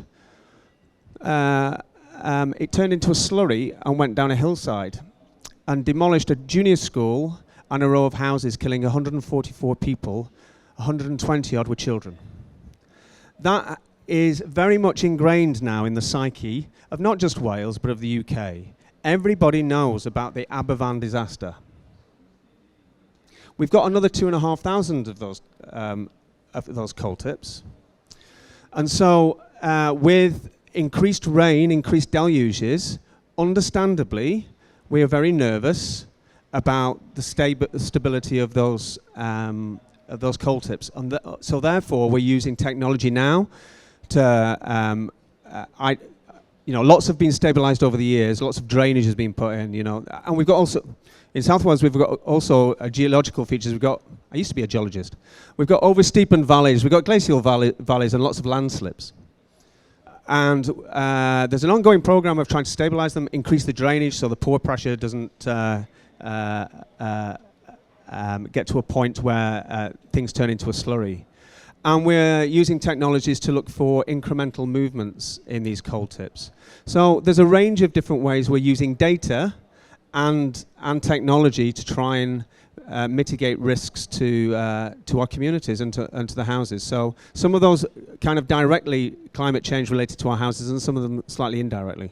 [SPEAKER 2] it turned into a slurry and went down a hillside and demolished a junior school and a row of houses, killing 144 people, 120 odd were children. That is very much ingrained now in the psyche of not just Wales, but of the UK. Everybody knows about the Aberfan disaster. We've got another 2,500 of those coal tips. And so with increased rain, increased deluges, understandably, we are very nervous about the stability of those coal tips. And so therefore, we're using technology now to, lots have been stabilized over the years, lots of drainage has been put in, and we've got also, in South Wales, we've got also geological features. I used to be a geologist. We've got oversteepened valleys, we've got glacial valleys and lots of landslips. And there's an ongoing program of trying to stabilize them, increase the drainage so the pore pressure doesn't get to a point where things turn into a slurry. And we're using technologies to look for incremental movements in these coal tips. So there's a range of different ways we're using data and technology to try and mitigate risks to our communities and to the houses. So some of those kind of directly climate change related to our houses, and some of them slightly indirectly.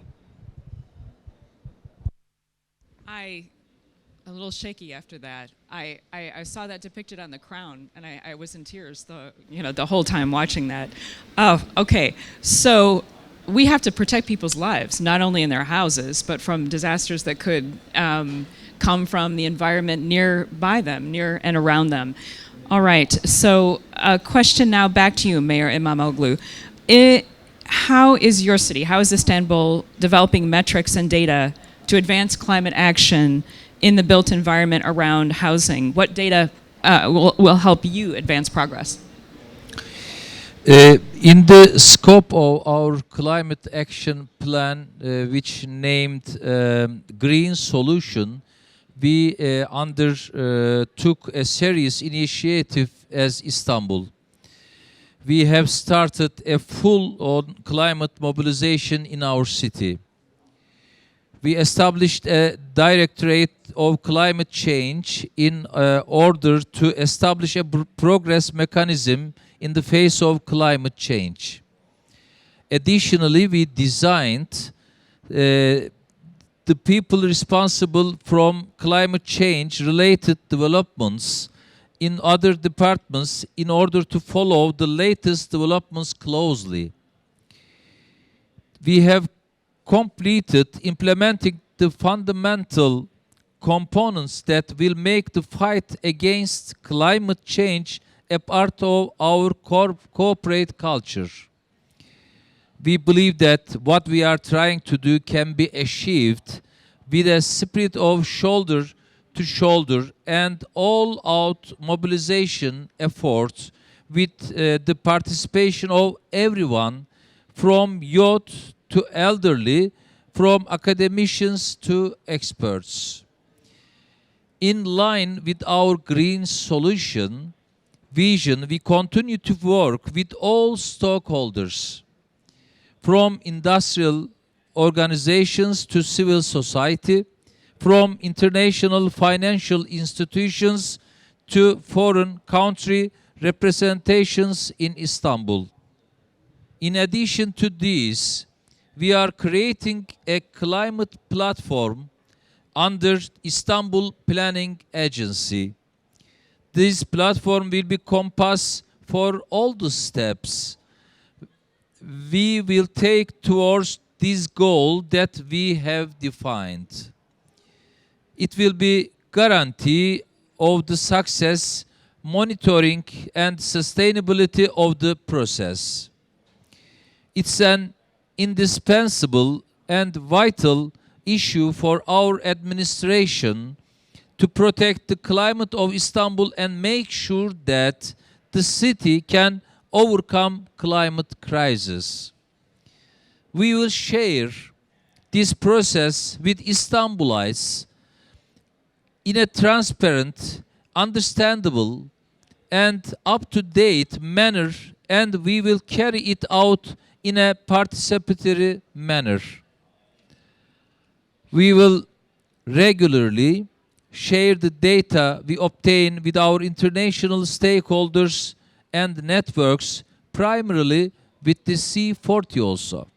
[SPEAKER 1] A little shaky after that. I saw that depicted on The Crown, and I was in tears the whole time watching that. Oh, okay. So we have to protect people's lives, not only in their houses, but from disasters that could come from the environment nearby them, near and around them. All right, so a question now back to you, Mayor Imamoglu. How is your city, how is Istanbul developing metrics and data to advance climate action in the built environment around housing? What data will help you advance progress?
[SPEAKER 3] In the scope of our climate action plan, which named Green Solution, we undertook a serious initiative as Istanbul. We have started a full-on climate mobilization in our city. We established a Directorate of Climate Change in order to establish a progress mechanism in the face of climate change. Additionally, we designed the people responsible from climate change related developments in other departments in order to follow the latest developments closely. We have completed implementing the fundamental components that will make the fight against climate change a part of our corporate culture. We believe that what we are trying to do can be achieved with a spirit of shoulder to shoulder and all-out mobilization efforts with the participation of everyone, from youth to elderly, from academicians to experts. In line with our green solution vision, we continue to work with all stakeholders, from industrial organizations to civil society, from international financial institutions to foreign country representations in Istanbul. In addition to these, we are creating a climate platform under Istanbul Planning Agency. This platform will be compass for all the steps we will take towards this goal that we have defined. It will be guarantee of the success, monitoring, and sustainability of the process. It's an indispensable and vital issue for our administration to protect the climate of Istanbul and make sure that the city can overcome climate crisis. We will share this process with Istanbulites in a transparent, understandable, and up-to-date manner, and we will carry it out in a participatory manner. We will regularly share the data we obtain with our international stakeholders and networks, primarily with the C40 also.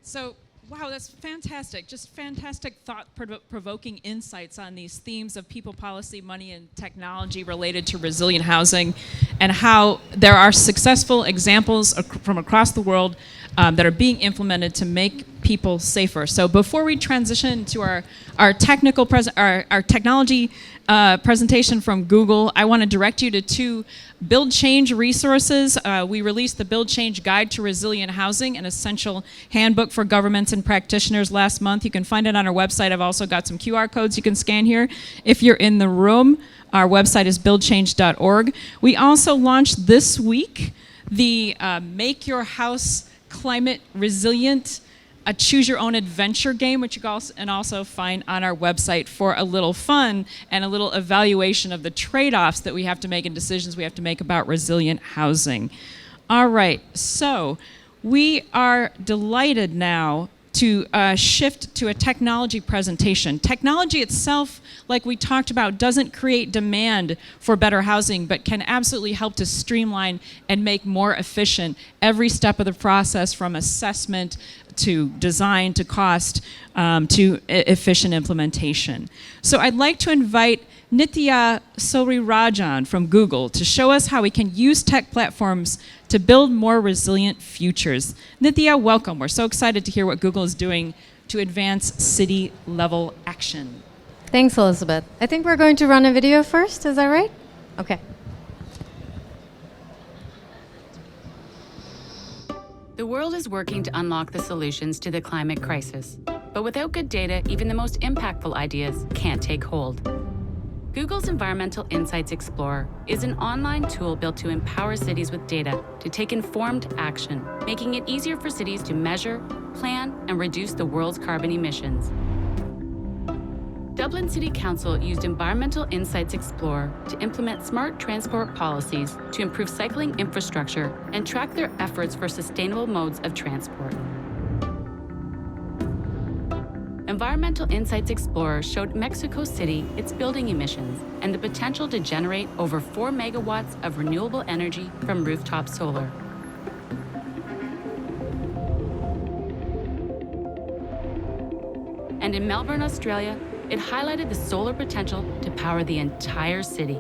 [SPEAKER 1] So, wow, that's fantastic. Just fantastic thought-provoking insights on these themes of people policy, money, and technology related to resilient housing, and how there are successful examples from across the world that are being implemented to make people safer. So before we transition to our technology presentation from Google, I want to direct you to two Build Change resources. We released the Build Change Guide to Resilient Housing, an essential handbook for governments and practitioners last month. You can find it on our website. I've also got some QR codes you can scan here. If you're in the room, our website is buildchange.org. We also launched this week the Make Your House Climate Resilient, a choose your own adventure game, which you can also find on our website for a little fun and a little evaluation of the trade-offs that we have to make and decisions we have to make about resilient housing. All right, so we are delighted now to shift to a technology presentation. Technology itself, like we talked about, doesn't create demand for better housing, but can absolutely help to streamline and make more efficient every step of the process, from assessment to design, to cost, to efficient implementation. So I'd like to invite Nitya Sourirajan from Google to show us how we can use tech platforms to build more resilient futures. Nitya, welcome. We're so excited to hear what Google is doing to advance city-level action.
[SPEAKER 5] Thanks, Elizabeth. I think we're going to run a video first. Is that right? Okay.
[SPEAKER 6] The world is working to unlock the solutions to the climate crisis. But without good data, even the most impactful ideas can't take hold. Google's Environmental Insights Explorer is an online tool built to empower cities with data to take informed action, making it easier for cities to measure, plan, and reduce the world's carbon emissions. Dublin City Council used Environmental Insights Explorer to implement smart transport policies to improve cycling infrastructure and track their efforts for sustainable modes of transport. Environmental Insights Explorer showed Mexico City its building emissions and the potential to generate over 4 megawatts of renewable energy from rooftop solar. And in Melbourne, Australia, it highlighted the solar potential to power the entire city.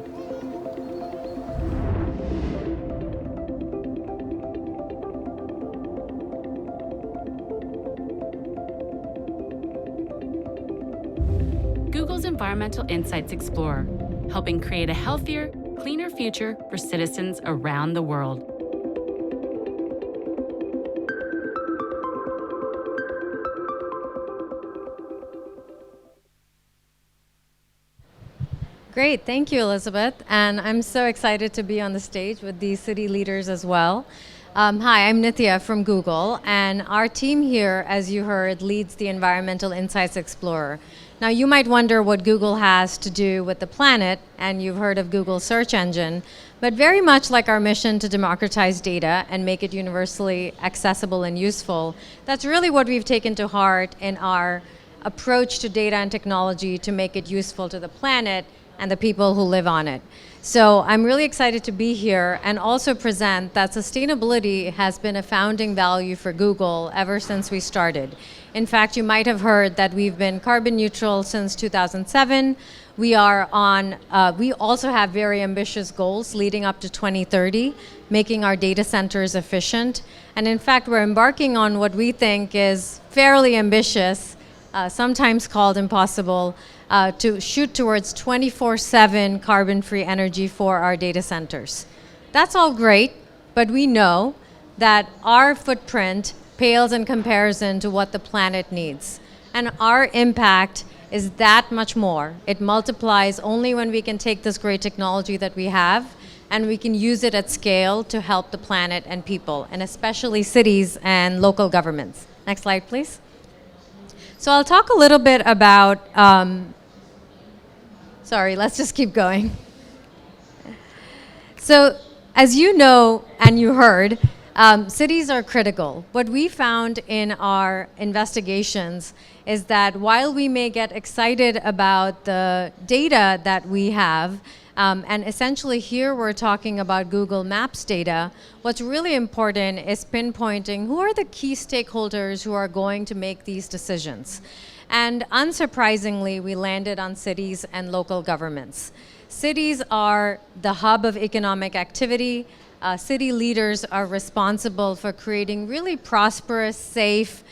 [SPEAKER 6] Google's Environmental Insights Explorer, helping create a healthier, cleaner future for citizens around the world.
[SPEAKER 5] Great, thank you, Elizabeth. And I'm so excited to be on the stage with these city leaders as well. Hi, I'm Nitya from Google, and our team here, as you heard, leads the Environmental Insights Explorer. Now, you might wonder what Google has to do with the planet, and you've heard of Google's search engine, but very much like our mission to democratize data and make it universally accessible and useful, that's really what we've taken to heart in our approach to data and technology to make it useful to the planet and the people who live on it. So I'm really excited to be here and also present that sustainability has been a founding value for Google ever since we started. In fact, you might have heard that we've been carbon neutral since 2007. We also have very ambitious goals leading up to 2030, making our data centers efficient. And in fact, we're embarking on what we think is fairly ambitious, sometimes called impossible, to shoot towards 24/7 carbon-free energy for our data centers. That's all great, but we know that our footprint pales in comparison to what the planet needs. And our impact is that much more. It multiplies only when we can take this great technology that we have and we can use it at scale to help the planet and people, and especially cities and local governments. Next slide, please. So I'll talk a little bit about, sorry, let's just keep going. So as you know and you heard, cities are critical. What we found in our investigations is that while we may get excited about the data that we have, and essentially here we're talking about Google Maps data, what's really important is pinpointing who are the key stakeholders who are going to make these decisions. And unsurprisingly, we landed on cities and local governments. Cities are the hub of economic activity. City leaders are responsible for creating really prosperous, safe,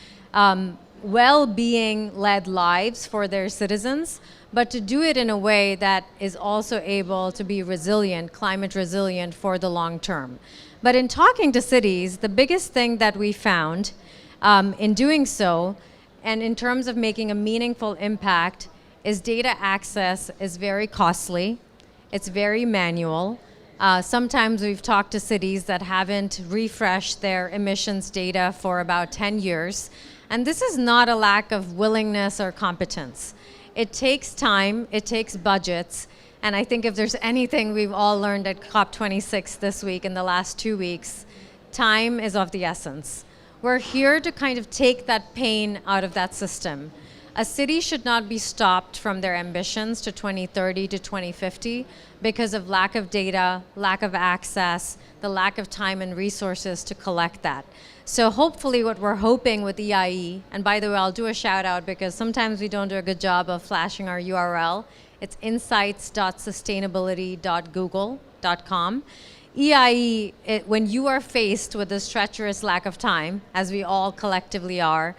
[SPEAKER 5] well-being-led lives for their citizens, but to do it in a way that is also able to be resilient, climate resilient for the long term. But in talking to cities, the biggest thing that we found in doing so, and in terms of making a meaningful impact, is data access is very costly. It's very manual. Sometimes we've talked to cities that haven't refreshed their emissions data for about 10 years. And this is not a lack of willingness or competence. It takes time, it takes budgets, and I think if there's anything we've all learned at COP26 this week in the last 2 weeks, time is of the essence. We're here to kind of take that pain out of that system. A city should not be stopped from their ambitions to 2030 to 2050 because of lack of data, lack of access, the lack of time and resources to collect that. So hopefully what we're hoping with EIE, and by the way, I'll do a shout out because sometimes we don't do a good job of flashing our URL. It's insights.sustainability.google.com. EIE, when you are faced with this treacherous lack of time, as we all collectively are,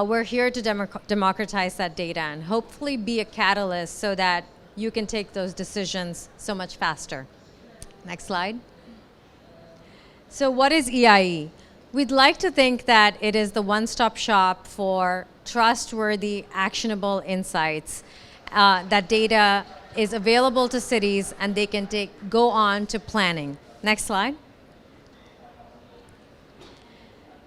[SPEAKER 5] we're here to democratize that data and hopefully be a catalyst so that you can take those decisions so much faster. Next slide. So what is EIE? We'd like to think that it is the one-stop shop for trustworthy, actionable insights. That data is available to cities and they can go on to planning. Next slide.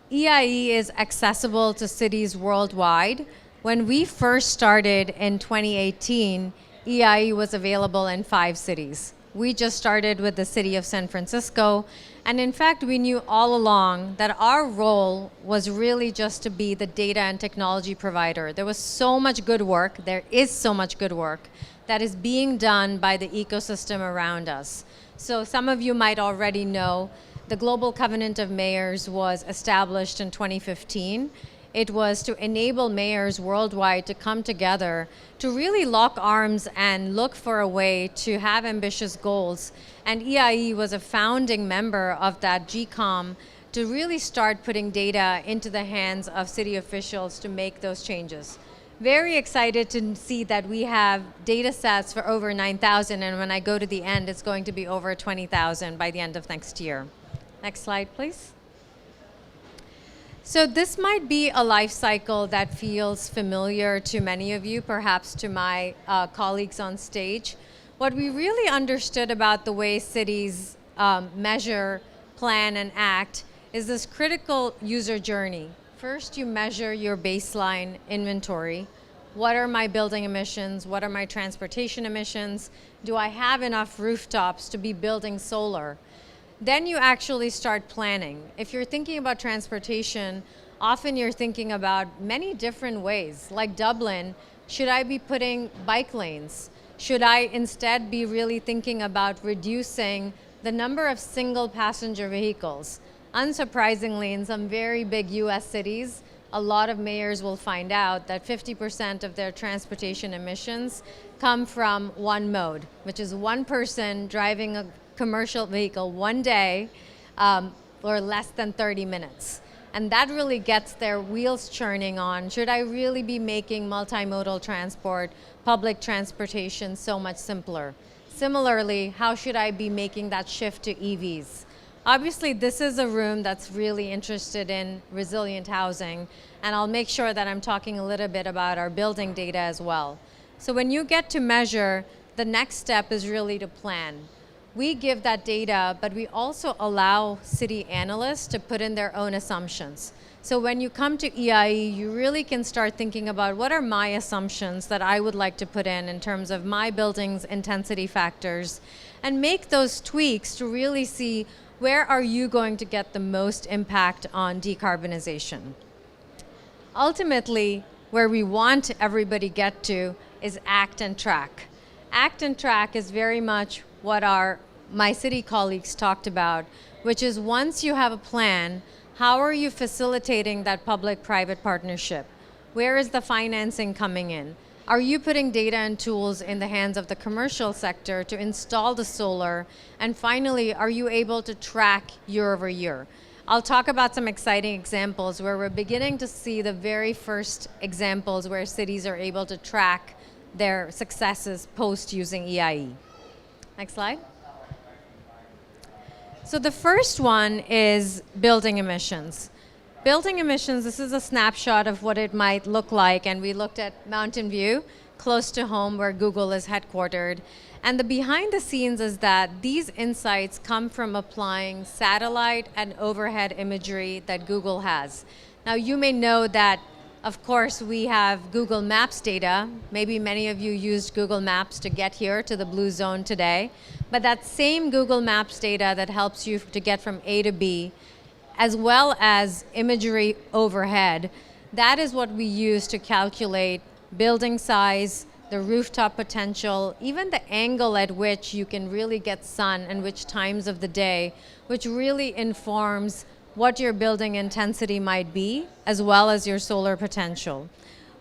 [SPEAKER 5] EIE is accessible to cities worldwide. When we first started in 2018, EIE was available in 5 cities. We just started with the city of San Francisco. And in fact, we knew all along that our role was really just to be the data and technology provider. There was so much good work, there is so much good work that is being done by the ecosystem around us. So some of you might already know the Global Covenant of Mayors was established in 2015. It was to enable mayors worldwide to come together to really lock arms and look for a way to have ambitious goals. And EIE was a founding member of that GCOM to really start putting data into the hands of city officials to make those changes. Very excited to see that we have data sets for over 9,000, and when I go to the end, it's going to be over 20,000 by the end of next year. Next slide, please. So this might be a life cycle that feels familiar to many of you, perhaps to my colleagues on stage. What we really understood about the way cities measure, plan, and act is this critical user journey. First, you measure your baseline inventory. What are my building emissions? What are my transportation emissions? Do I have enough rooftops to be building solar? Then you actually start planning. If you're thinking about transportation, often you're thinking about many different ways. Like Dublin, should I be putting bike lanes? Should I instead be really thinking about reducing the number of single passenger vehicles? Unsurprisingly, in some very big US cities, a lot of mayors will find out that 50% of their transportation emissions come from one mode, which is one person driving a commercial vehicle one day or less than 30 minutes. And that really gets their wheels churning on, should I really be making multimodal transport, public transportation so much simpler? Similarly, how should I be making that shift to EVs? Obviously, this is a room that's really interested in resilient housing, and I'll make sure that I'm talking a little bit about our building data as well. So when you get to measure, the next step is really to plan. We give that data, but we also allow city analysts to put in their own assumptions. So when you come to EIE, you really can start thinking about what are my assumptions that I would like to put in terms of my building's intensity factors, and make those tweaks to really see where are you going to get the most impact on decarbonization. Ultimately, where we want everybody get to is act and track. Act and track is very much what my city colleagues talked about, which is once you have a plan, how are you facilitating that public-private partnership? Where is the financing coming in? Are you putting data and tools in the hands of the commercial sector to install the solar? And finally, are you able to track year over year? I'll talk about some exciting examples where we're beginning to see the very first examples where cities are able to track their successes post using EIE. Next slide. So the first one is building emissions. Building emissions, this is a snapshot of what it might look like, and we looked at Mountain View, close to home where Google is headquartered. And the behind the scenes is that these insights come from applying satellite and overhead imagery that Google has. Now you may know that, of course, we have Google Maps data. Maybe many of you used Google Maps to get here to the blue zone today. But that same Google Maps data that helps you to get from A to B, as well as imagery overhead, that is what we use to calculate building size, the rooftop potential, even the angle at which you can really get sun and which times of the day, which really informs what your building intensity might be, as well as your solar potential.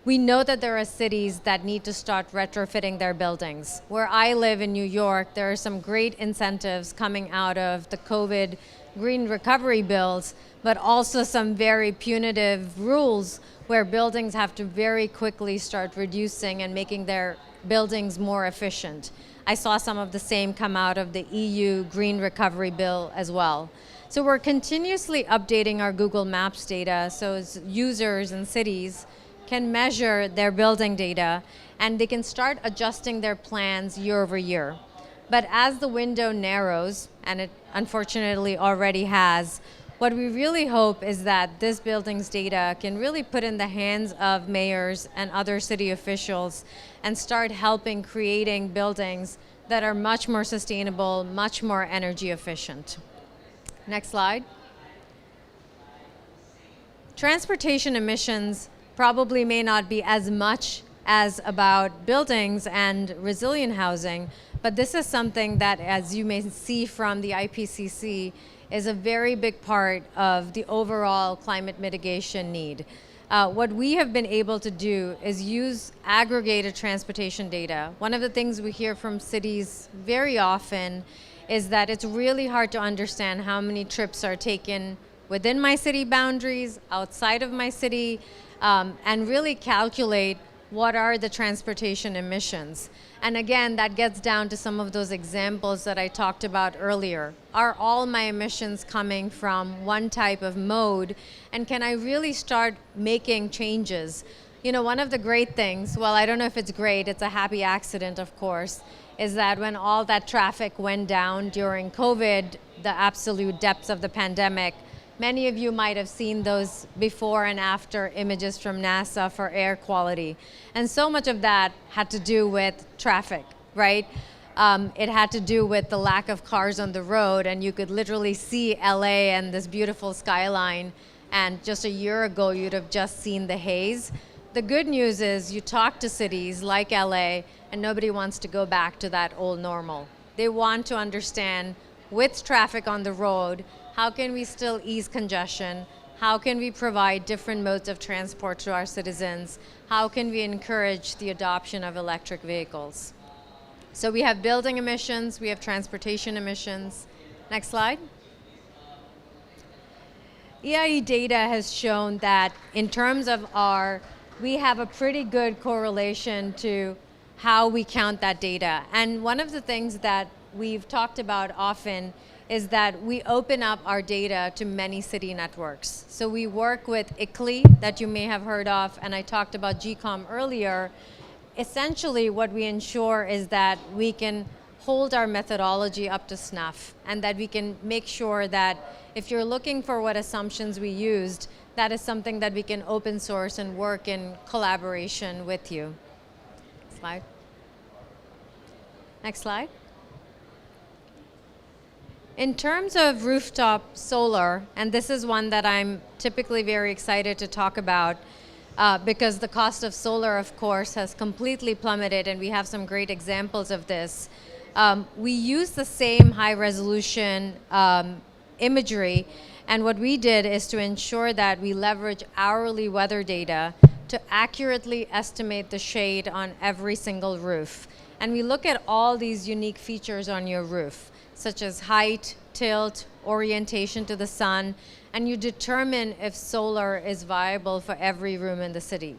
[SPEAKER 5] We know that there are cities that need to start retrofitting their buildings. Where I live in New York, there are some great incentives coming out of the COVID green recovery bills, but also some very punitive rules where buildings have to very quickly start reducing and making their buildings more efficient. I saw some of the same come out of the EU green recovery bill as well. So we're continuously updating our Google Maps data so as users and cities can measure their building data and they can start adjusting their plans year over year. But as the window narrows, and it unfortunately already has, what we really hope is that this building's data can really put in the hands of mayors and other city officials and start helping creating buildings that are much more sustainable, much more energy efficient. Next slide. Transportation emissions probably may not be as much as about buildings and resilient housing, but this is something that, as you may see from the IPCC, is a very big part of the overall climate mitigation need. What we have been able to do is use aggregated transportation data. One of the things we hear from cities very often is that it's really hard to understand how many trips are taken within my city boundaries, outside of my city, and really calculate what are the transportation emissions. And again, that gets down to some of those examples that I talked about earlier. Are all my emissions coming from one type of mode? And can I really start making changes? You know, one of the great things, well, I don't know if it's great, it's a happy accident, of course, is that when all that traffic went down during COVID, the absolute depths of the pandemic, many of you might have seen those before and after images from NASA for air quality. And so much of that had to do with traffic, right? It had to do with the lack of cars on the road, and you could literally see LA and this beautiful skyline, and just a year ago you'd have just seen the haze. The good news is you talk to cities like LA and nobody wants to go back to that old normal. They want to understand, with traffic on the road, how can we still ease congestion? How can we provide different modes of transport to our citizens? How can we encourage the adoption of electric vehicles? So we have building emissions, we have transportation emissions. Next slide. EIE data has shown that in terms of we have a pretty good correlation to how we count that data. And one of the things that we've talked about often is that we open up our data to many city networks. So we work with ICLEI, that you may have heard of, and I talked about GCOM earlier. Essentially, what we ensure is that we can hold our methodology up to snuff, and that we can make sure that if you're looking for what assumptions we used, that is something that we can open source and work in collaboration with you. Slide. Next slide. In terms of rooftop solar, and this is one that I'm typically very excited to talk about because the cost of solar, of course, has completely plummeted, and we have some great examples of this. We use the same high resolution imagery, and what we did is to ensure that we leverage hourly weather data to accurately estimate the shade on every single roof. And we look at all these unique features on your roof, such as height, tilt, orientation to the sun, and you determine if solar is viable for every room in the city.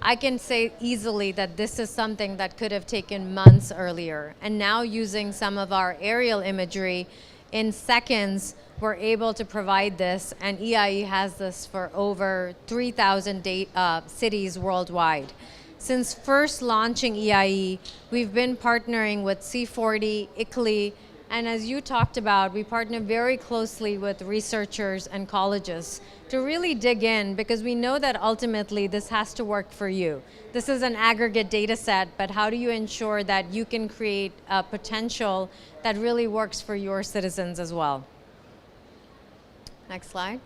[SPEAKER 5] I can say easily that this is something that could have taken months earlier, and now using some of our aerial imagery, in seconds we're able to provide this, and EIE has this for over 3,000 cities worldwide. Since first launching EIE, we've been partnering with C40, ICLEI, and as you talked about, we partner very closely with researchers and colleges to really dig in, because we know that ultimately this has to work for you. This is an aggregate data set, but how do you ensure that you can create a potential that really works for your citizens as well? Next slide.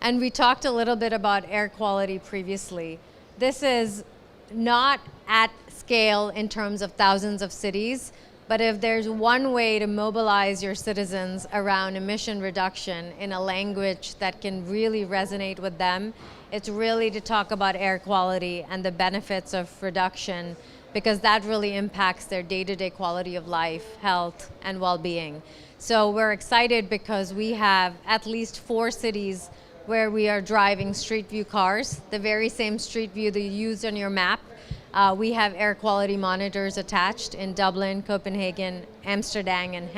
[SPEAKER 5] And we talked a little bit about air quality previously. This is not at scale in terms of thousands of cities, but if there's one way to mobilize your citizens around emission reduction in a language that can really resonate with them, it's really to talk about air quality and the benefits of reduction, because that really impacts their day-to-day quality of life, health, and well-being. So we're excited because we have at least 4 cities where we are driving street view cars, the very same street view that you use on your map. We have air quality monitors attached in Dublin, Copenhagen, Amsterdam, and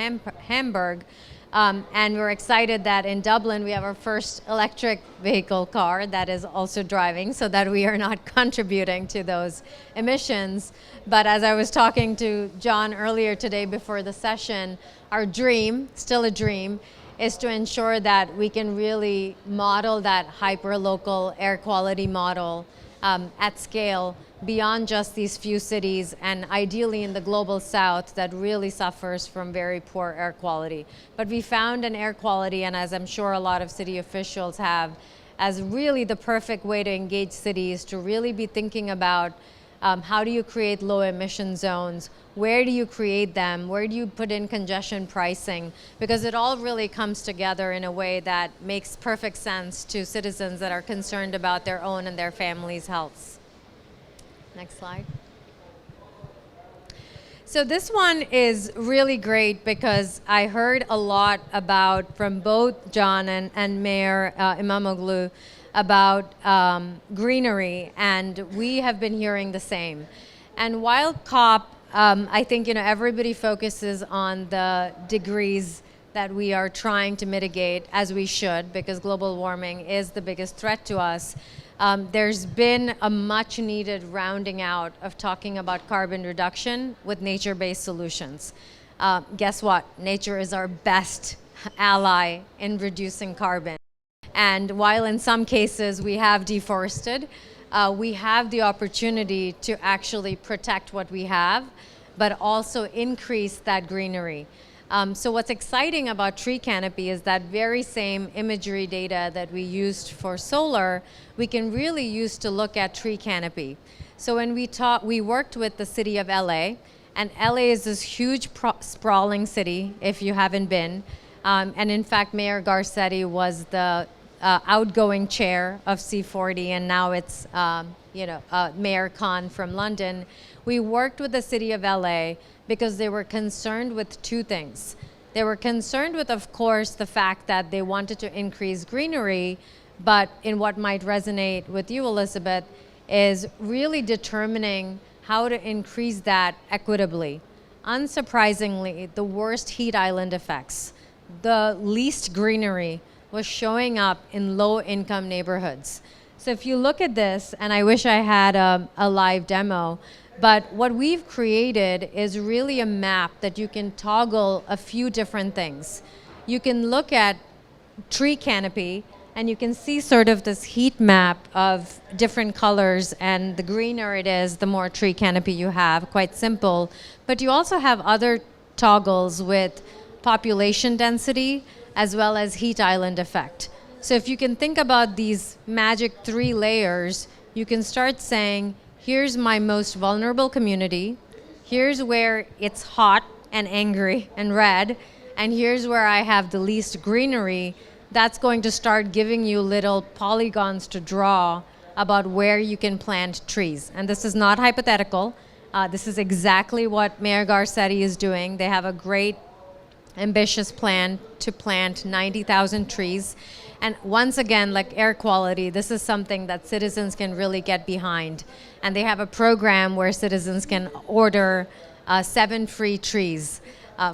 [SPEAKER 5] Hamburg. And we're excited that in Dublin we have our first electric vehicle car that is also driving, so that we are not contributing to those emissions. But as I was talking to John earlier today before the session, our dream, still a dream, is to ensure that we can really model that hyper-local air quality model at scale beyond just these few cities, and ideally in the global south that really suffers from very poor air quality. But we found an air quality, and as I'm sure a lot of city officials have, as really the perfect way to engage cities to really be thinking about how do you create low emission zones, where do you create them, where do you put in congestion pricing, because it all really comes together in a way that makes perfect sense to citizens that are concerned about their own and their families' health. Next slide. So this one is really great because I heard a lot about, from both John and Mayor Imamoglu, about greenery, and we have been hearing the same. And while COP, I think everybody focuses on the degrees that we are trying to mitigate, as we should, because global warming is the biggest threat to us. There's been a much needed rounding out of talking about carbon reduction with nature-based solutions. Guess what? Nature is our best ally in reducing carbon. And while in some cases we have deforested, we have the opportunity to actually protect what we have, but also increase that greenery. So what's exciting about tree canopy is that very same imagery data that we used for solar, we can really use to look at tree canopy. So when we worked with the city of LA, and LA is this huge sprawling city, if you haven't been. And in fact, Mayor Garcetti was the outgoing chair of C40, and now it's Mayor Khan from London. We worked with the city of LA because they were concerned with 2 things. They were concerned with, of course, the fact that they wanted to increase greenery, but in what might resonate with you, Elizabeth, is really determining how to increase that equitably. Unsurprisingly, the worst heat island effects, the least greenery, was showing up in low-income neighborhoods. So if you look at this, and I wish I had a live demo, but what we've created is really a map that you can toggle a few different things. You can look at tree canopy, and you can see sort of this heat map of different colors, and the greener it is, the more tree canopy you have, quite simple. But you also have other toggles with population density as well as heat island effect. So if you can think about these magic 3 layers, you can start saying, here's my most vulnerable community, here's where it's hot and angry and red, and here's where I have the least greenery. That's going to start giving you little polygons to draw about where you can plant trees. And this is not hypothetical. This is exactly what Mayor Garcetti is doing. They have a great ambitious plan to plant 90,000 trees. And once again, like air quality, this is something that citizens can really get behind. And they have a program where citizens can order 7 free trees.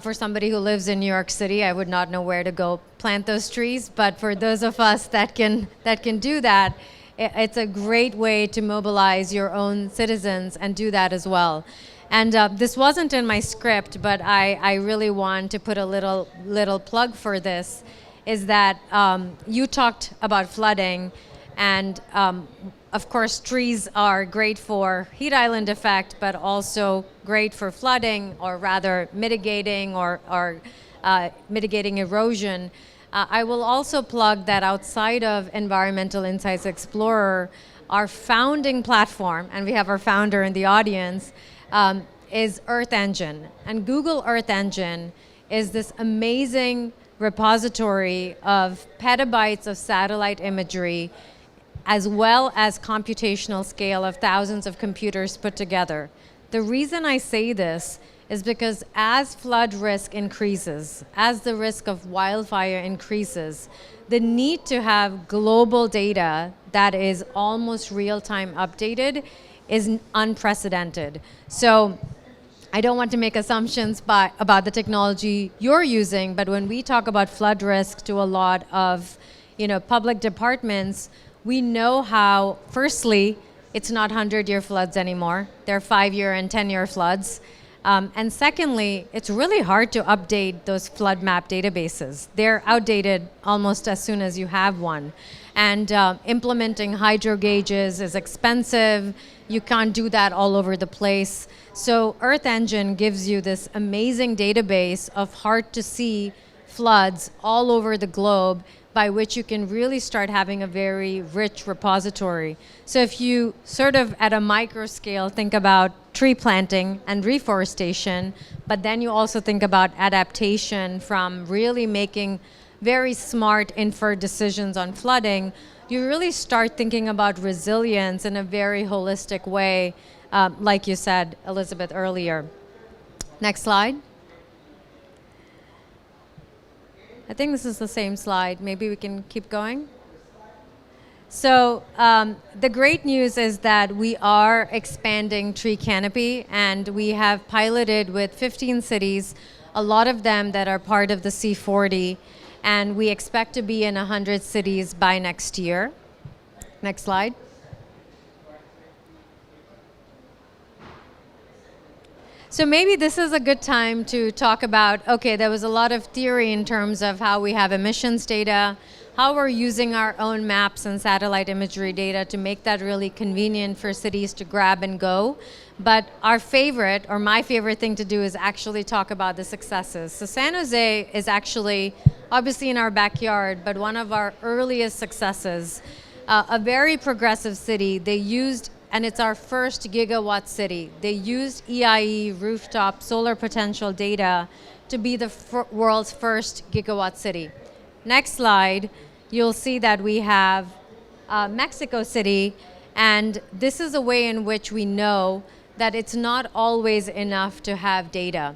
[SPEAKER 5] For somebody who lives in New York City, I would not know where to go plant those trees. But for those of us that can do that, it's a great way to mobilize your own citizens and do that as well. And this wasn't in my script, but I really want to put a little plug for this, is that you talked about flooding, and of course trees are great for heat island effect, but also great for flooding, or rather mitigating or mitigating erosion. I will also plug that outside of Environmental Insights Explorer, our founding platform, and we have our founder in the audience, is Earth Engine. And Google Earth Engine is this amazing repository of petabytes of satellite imagery, as well as computational scale of thousands of computers put together. The reason I say this is because as flood risk increases, as the risk of wildfire increases, the need to have global data that is almost real-time updated is unprecedented. So I don't want to make assumptions about the technology you're using, but when we talk about flood risk to a lot of public departments, we know how, firstly, it's not 100-year floods anymore. They're 5-year and 10-year floods. And secondly, it's really hard to update those flood map databases. They're outdated almost as soon as you have one. And implementing hydro gauges is expensive. You can't do that all over the place. So Earth Engine gives you this amazing database of hard-to-see floods all over the globe, by which you can really start having a very rich repository. So if you sort of at a micro scale think about tree planting and reforestation, but then you also think about adaptation from really making very smart inferred decisions on flooding, you really start thinking about resilience in a very holistic way, like you said, Elizabeth, earlier. Next slide. I think this is the same slide. Maybe we can keep going. So the great news is that we are expanding tree canopy, and we have piloted with 15 cities, a lot of them that are part of the C40, and we expect to be in 100 cities by next year. Next slide. So maybe this is a good time to talk about, okay, there was a lot of theory in terms of how we have emissions data, how we're using our own maps and satellite imagery data to make that really convenient for cities to grab and go. But our favorite, or my favorite thing to do, is actually talk about the successes. So San Jose is actually, obviously in our backyard, but one of our earliest successes. A very progressive city. They used, and it's our first gigawatt city. They used EIE rooftop solar potential data to be the world's first gigawatt city. Next slide, you'll see that we have Mexico City, and this is a way in which we know that it's not always enough to have data.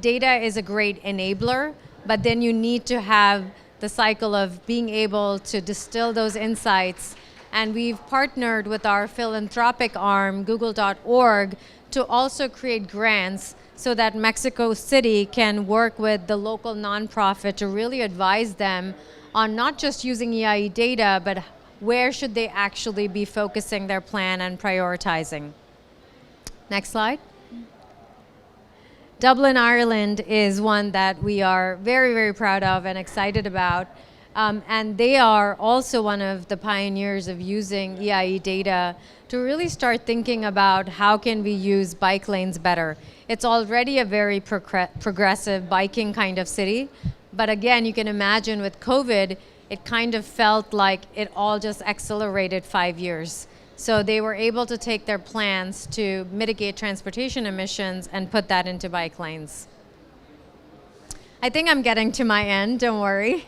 [SPEAKER 5] Data is a great enabler, but then you need to have the cycle of being able to distill those insights. And we've partnered with our philanthropic arm, Google.org, to also create grants so that Mexico City can work with the local nonprofit to really advise them on not just using EIE data, but where should they actually be focusing their plan and prioritizing. Next slide. Dublin, Ireland is one that we are very, very proud of and excited about. And they are also one of the pioneers of using EIE data to really start thinking about how can we use bike lanes better. It's already a very progressive biking kind of city. But again, you can imagine with COVID, it kind of felt like it all just accelerated 5 years. So they were able to take their plans to mitigate transportation emissions and put that into bike lanes. I think I'm getting to my end, don't worry.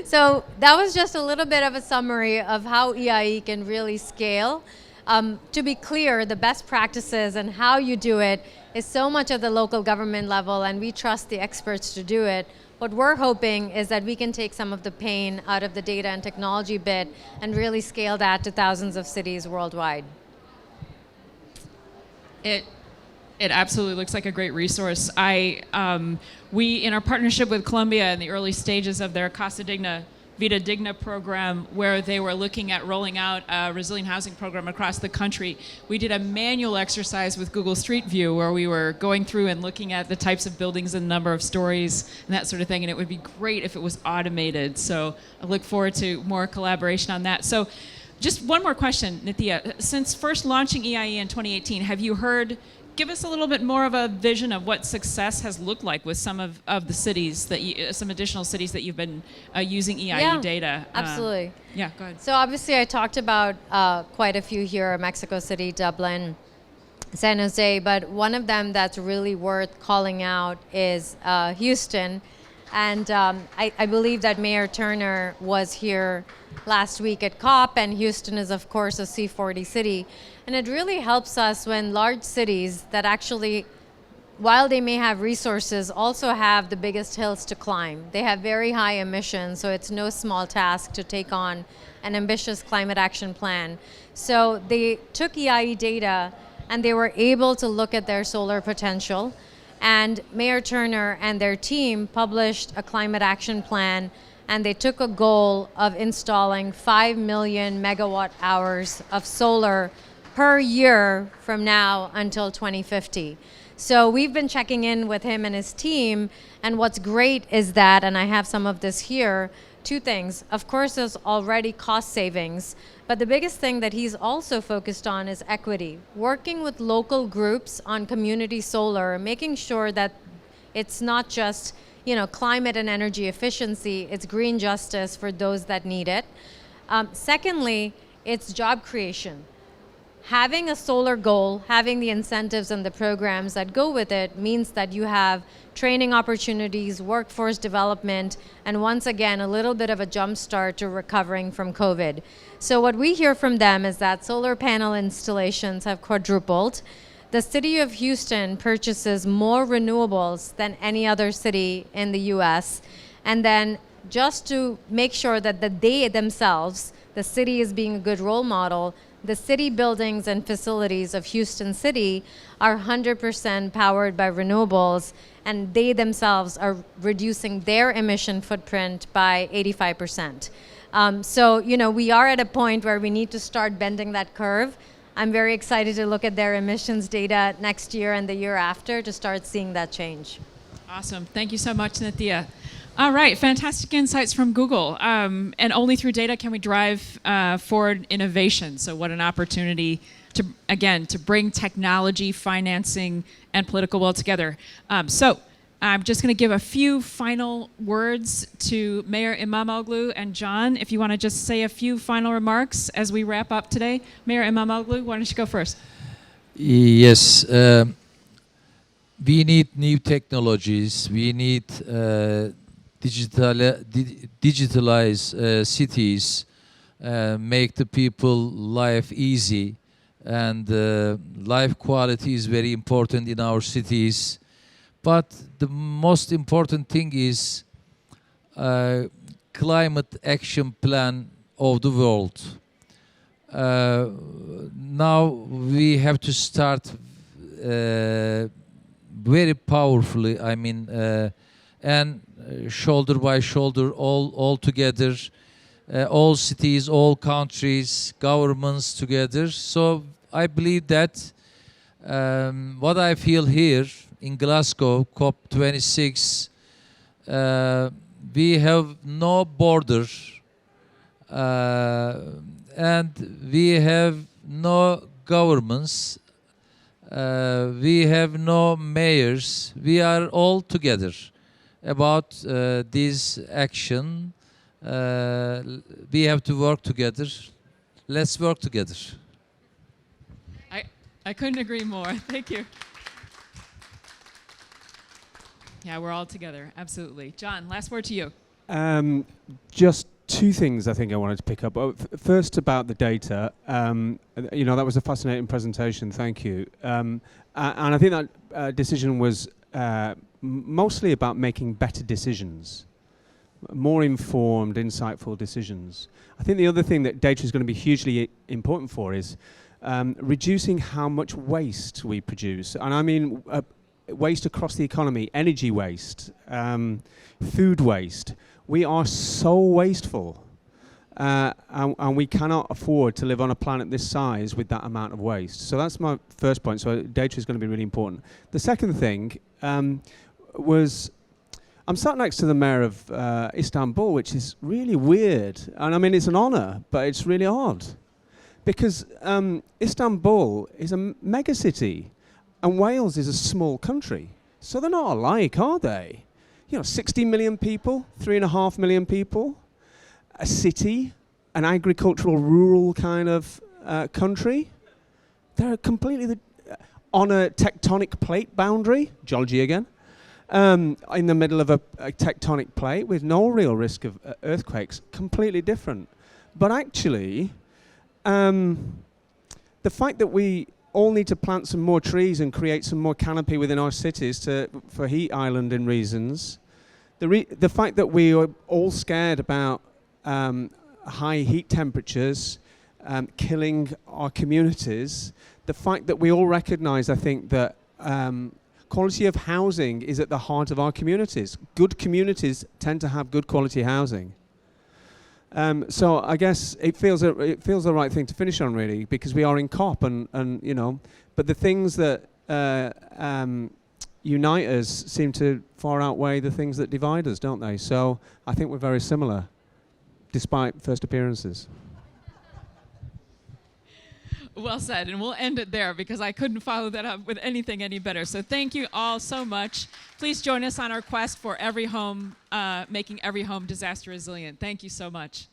[SPEAKER 5] So that was just a little bit of a summary of how EIE can really scale. To be clear, the best practices and how you do it is so much at the local government level, and we trust the experts to do it. What we're hoping is that we can take some of the pain out of the data and technology bit and really scale that to thousands of cities worldwide.
[SPEAKER 1] It absolutely looks like a great resource. We, in our partnership with Columbia in the early stages of their Casa Digna, Vida Digna program, where they were looking at rolling out a resilient housing program across the country, we did a manual exercise with Google Street View where we were going through and looking at the types of buildings and number of stories and that sort of thing, and it would be great if it was automated. So I look forward to more collaboration on that. So just one more question, Nithya. Since first launching EIE in 2018, have you heard give us a little bit more of a vision of what success has looked like with some of the cities that some additional cities that you've been using EIE data.
[SPEAKER 5] Absolutely.
[SPEAKER 1] Yeah, go ahead.
[SPEAKER 5] So obviously I talked about quite a few here, Mexico City, Dublin, San Jose, but one of them that's really worth calling out is Houston. And I believe that Mayor Turner was here last week at COP, and Houston is of course a C40 city. And it really helps us when large cities that actually, while they may have resources, also have the biggest hills to climb. They have very high emissions, so it's no small task to take on an ambitious climate action plan. So they took EIE data and they were able to look at their solar potential. And Mayor Turner and their team published a climate action plan, and they took a goal of installing 5 million megawatt hours of solar per year from now until 2050. So we've been checking in with him and his team, and what's great is that, and I have some of this here, two things. Of course, there's already cost savings, but the biggest thing that he's also focused on is equity. Working with local groups on community solar, making sure that it's not just, climate and energy efficiency, it's green justice for those that need it. Secondly, it's job creation. Having a solar goal, having the incentives and the programs that go with it means that you have training opportunities, workforce development, and once again, a little bit of a jump start to recovering from COVID. So what we hear from them is that solar panel installations have quadrupled. The city of Houston purchases more renewables than any other city in the US. And then just to make sure that they themselves, the city is being a good role model, the city buildings and facilities of Houston City are 100% powered by renewables, and they themselves are reducing their emission footprint by 85%. So, we are at a point where we need to start bending that curve. I'm very excited to look at their emissions data next year and the year after to start seeing that change.
[SPEAKER 1] Awesome. Thank you so much, Nithya. All right, fantastic insights from Google. And only through data can we drive forward innovation. So what an opportunity to bring technology, financing, and political will together. So I'm just going to give a few final words to Mayor Imamoglu and John. If you want to just say a few final remarks as we wrap up today. Mayor Imamoglu, why don't you go first?
[SPEAKER 3] Yes. We need new technologies. We need digitalize cities, make the people life easy, and life quality is very important in our cities. But the most important thing is climate action plan of the world. Now we have to start very powerfully, and shoulder by shoulder, all together, all cities, all countries, governments together. So I believe that what I feel here in Glasgow, COP26, we have no border, and we have no governments, we have no mayors. We are all together about this action. We have to work together. Let's work together.
[SPEAKER 1] I couldn't agree more. Thank you. Yeah, we're all together. Absolutely. John, last word to you.
[SPEAKER 2] Just two things I think I wanted to pick up. First, about the data. That was a fascinating presentation. Thank you. And I think that decision was mostly about making better decisions, more informed, insightful decisions. I think the other thing that data is going to be hugely important for is reducing how much waste we produce. And I mean waste across the economy, energy waste, food waste. We are so wasteful, and we cannot afford to live on a planet this size with that amount of waste. So that's my first point. So data is going to be really important. The second thing was, I'm sat next to the mayor of Istanbul, which is really weird. And I mean, it's an honor, but it's really odd. Because Istanbul is a mega city. And Wales is a small country, so they're not alike, are they? 60 million people, 3.5 million people, a city, an agricultural, rural kind of country. They're completely on a tectonic plate boundary, geology again, in the middle of a tectonic plate with no real risk of earthquakes, completely different. But actually, the fact that we all need to plant some more trees and create some more canopy within our cities for heat islanding reasons. The fact that we are all scared about high heat temperatures killing our communities. The fact that we all recognise, I think, that quality of housing is at the heart of our communities. Good communities tend to have good quality housing. So I guess it feels the right thing to finish on, really, because we are in COP, and but the things that unite us seem to far outweigh the things that divide us, don't they? So I think we're very similar, despite first appearances.
[SPEAKER 1] Well said, and we'll end it there because I couldn't follow that up with anything any better. So thank you all so much. Please join us on our quest for every home, making every home disaster resilient. Thank you so much.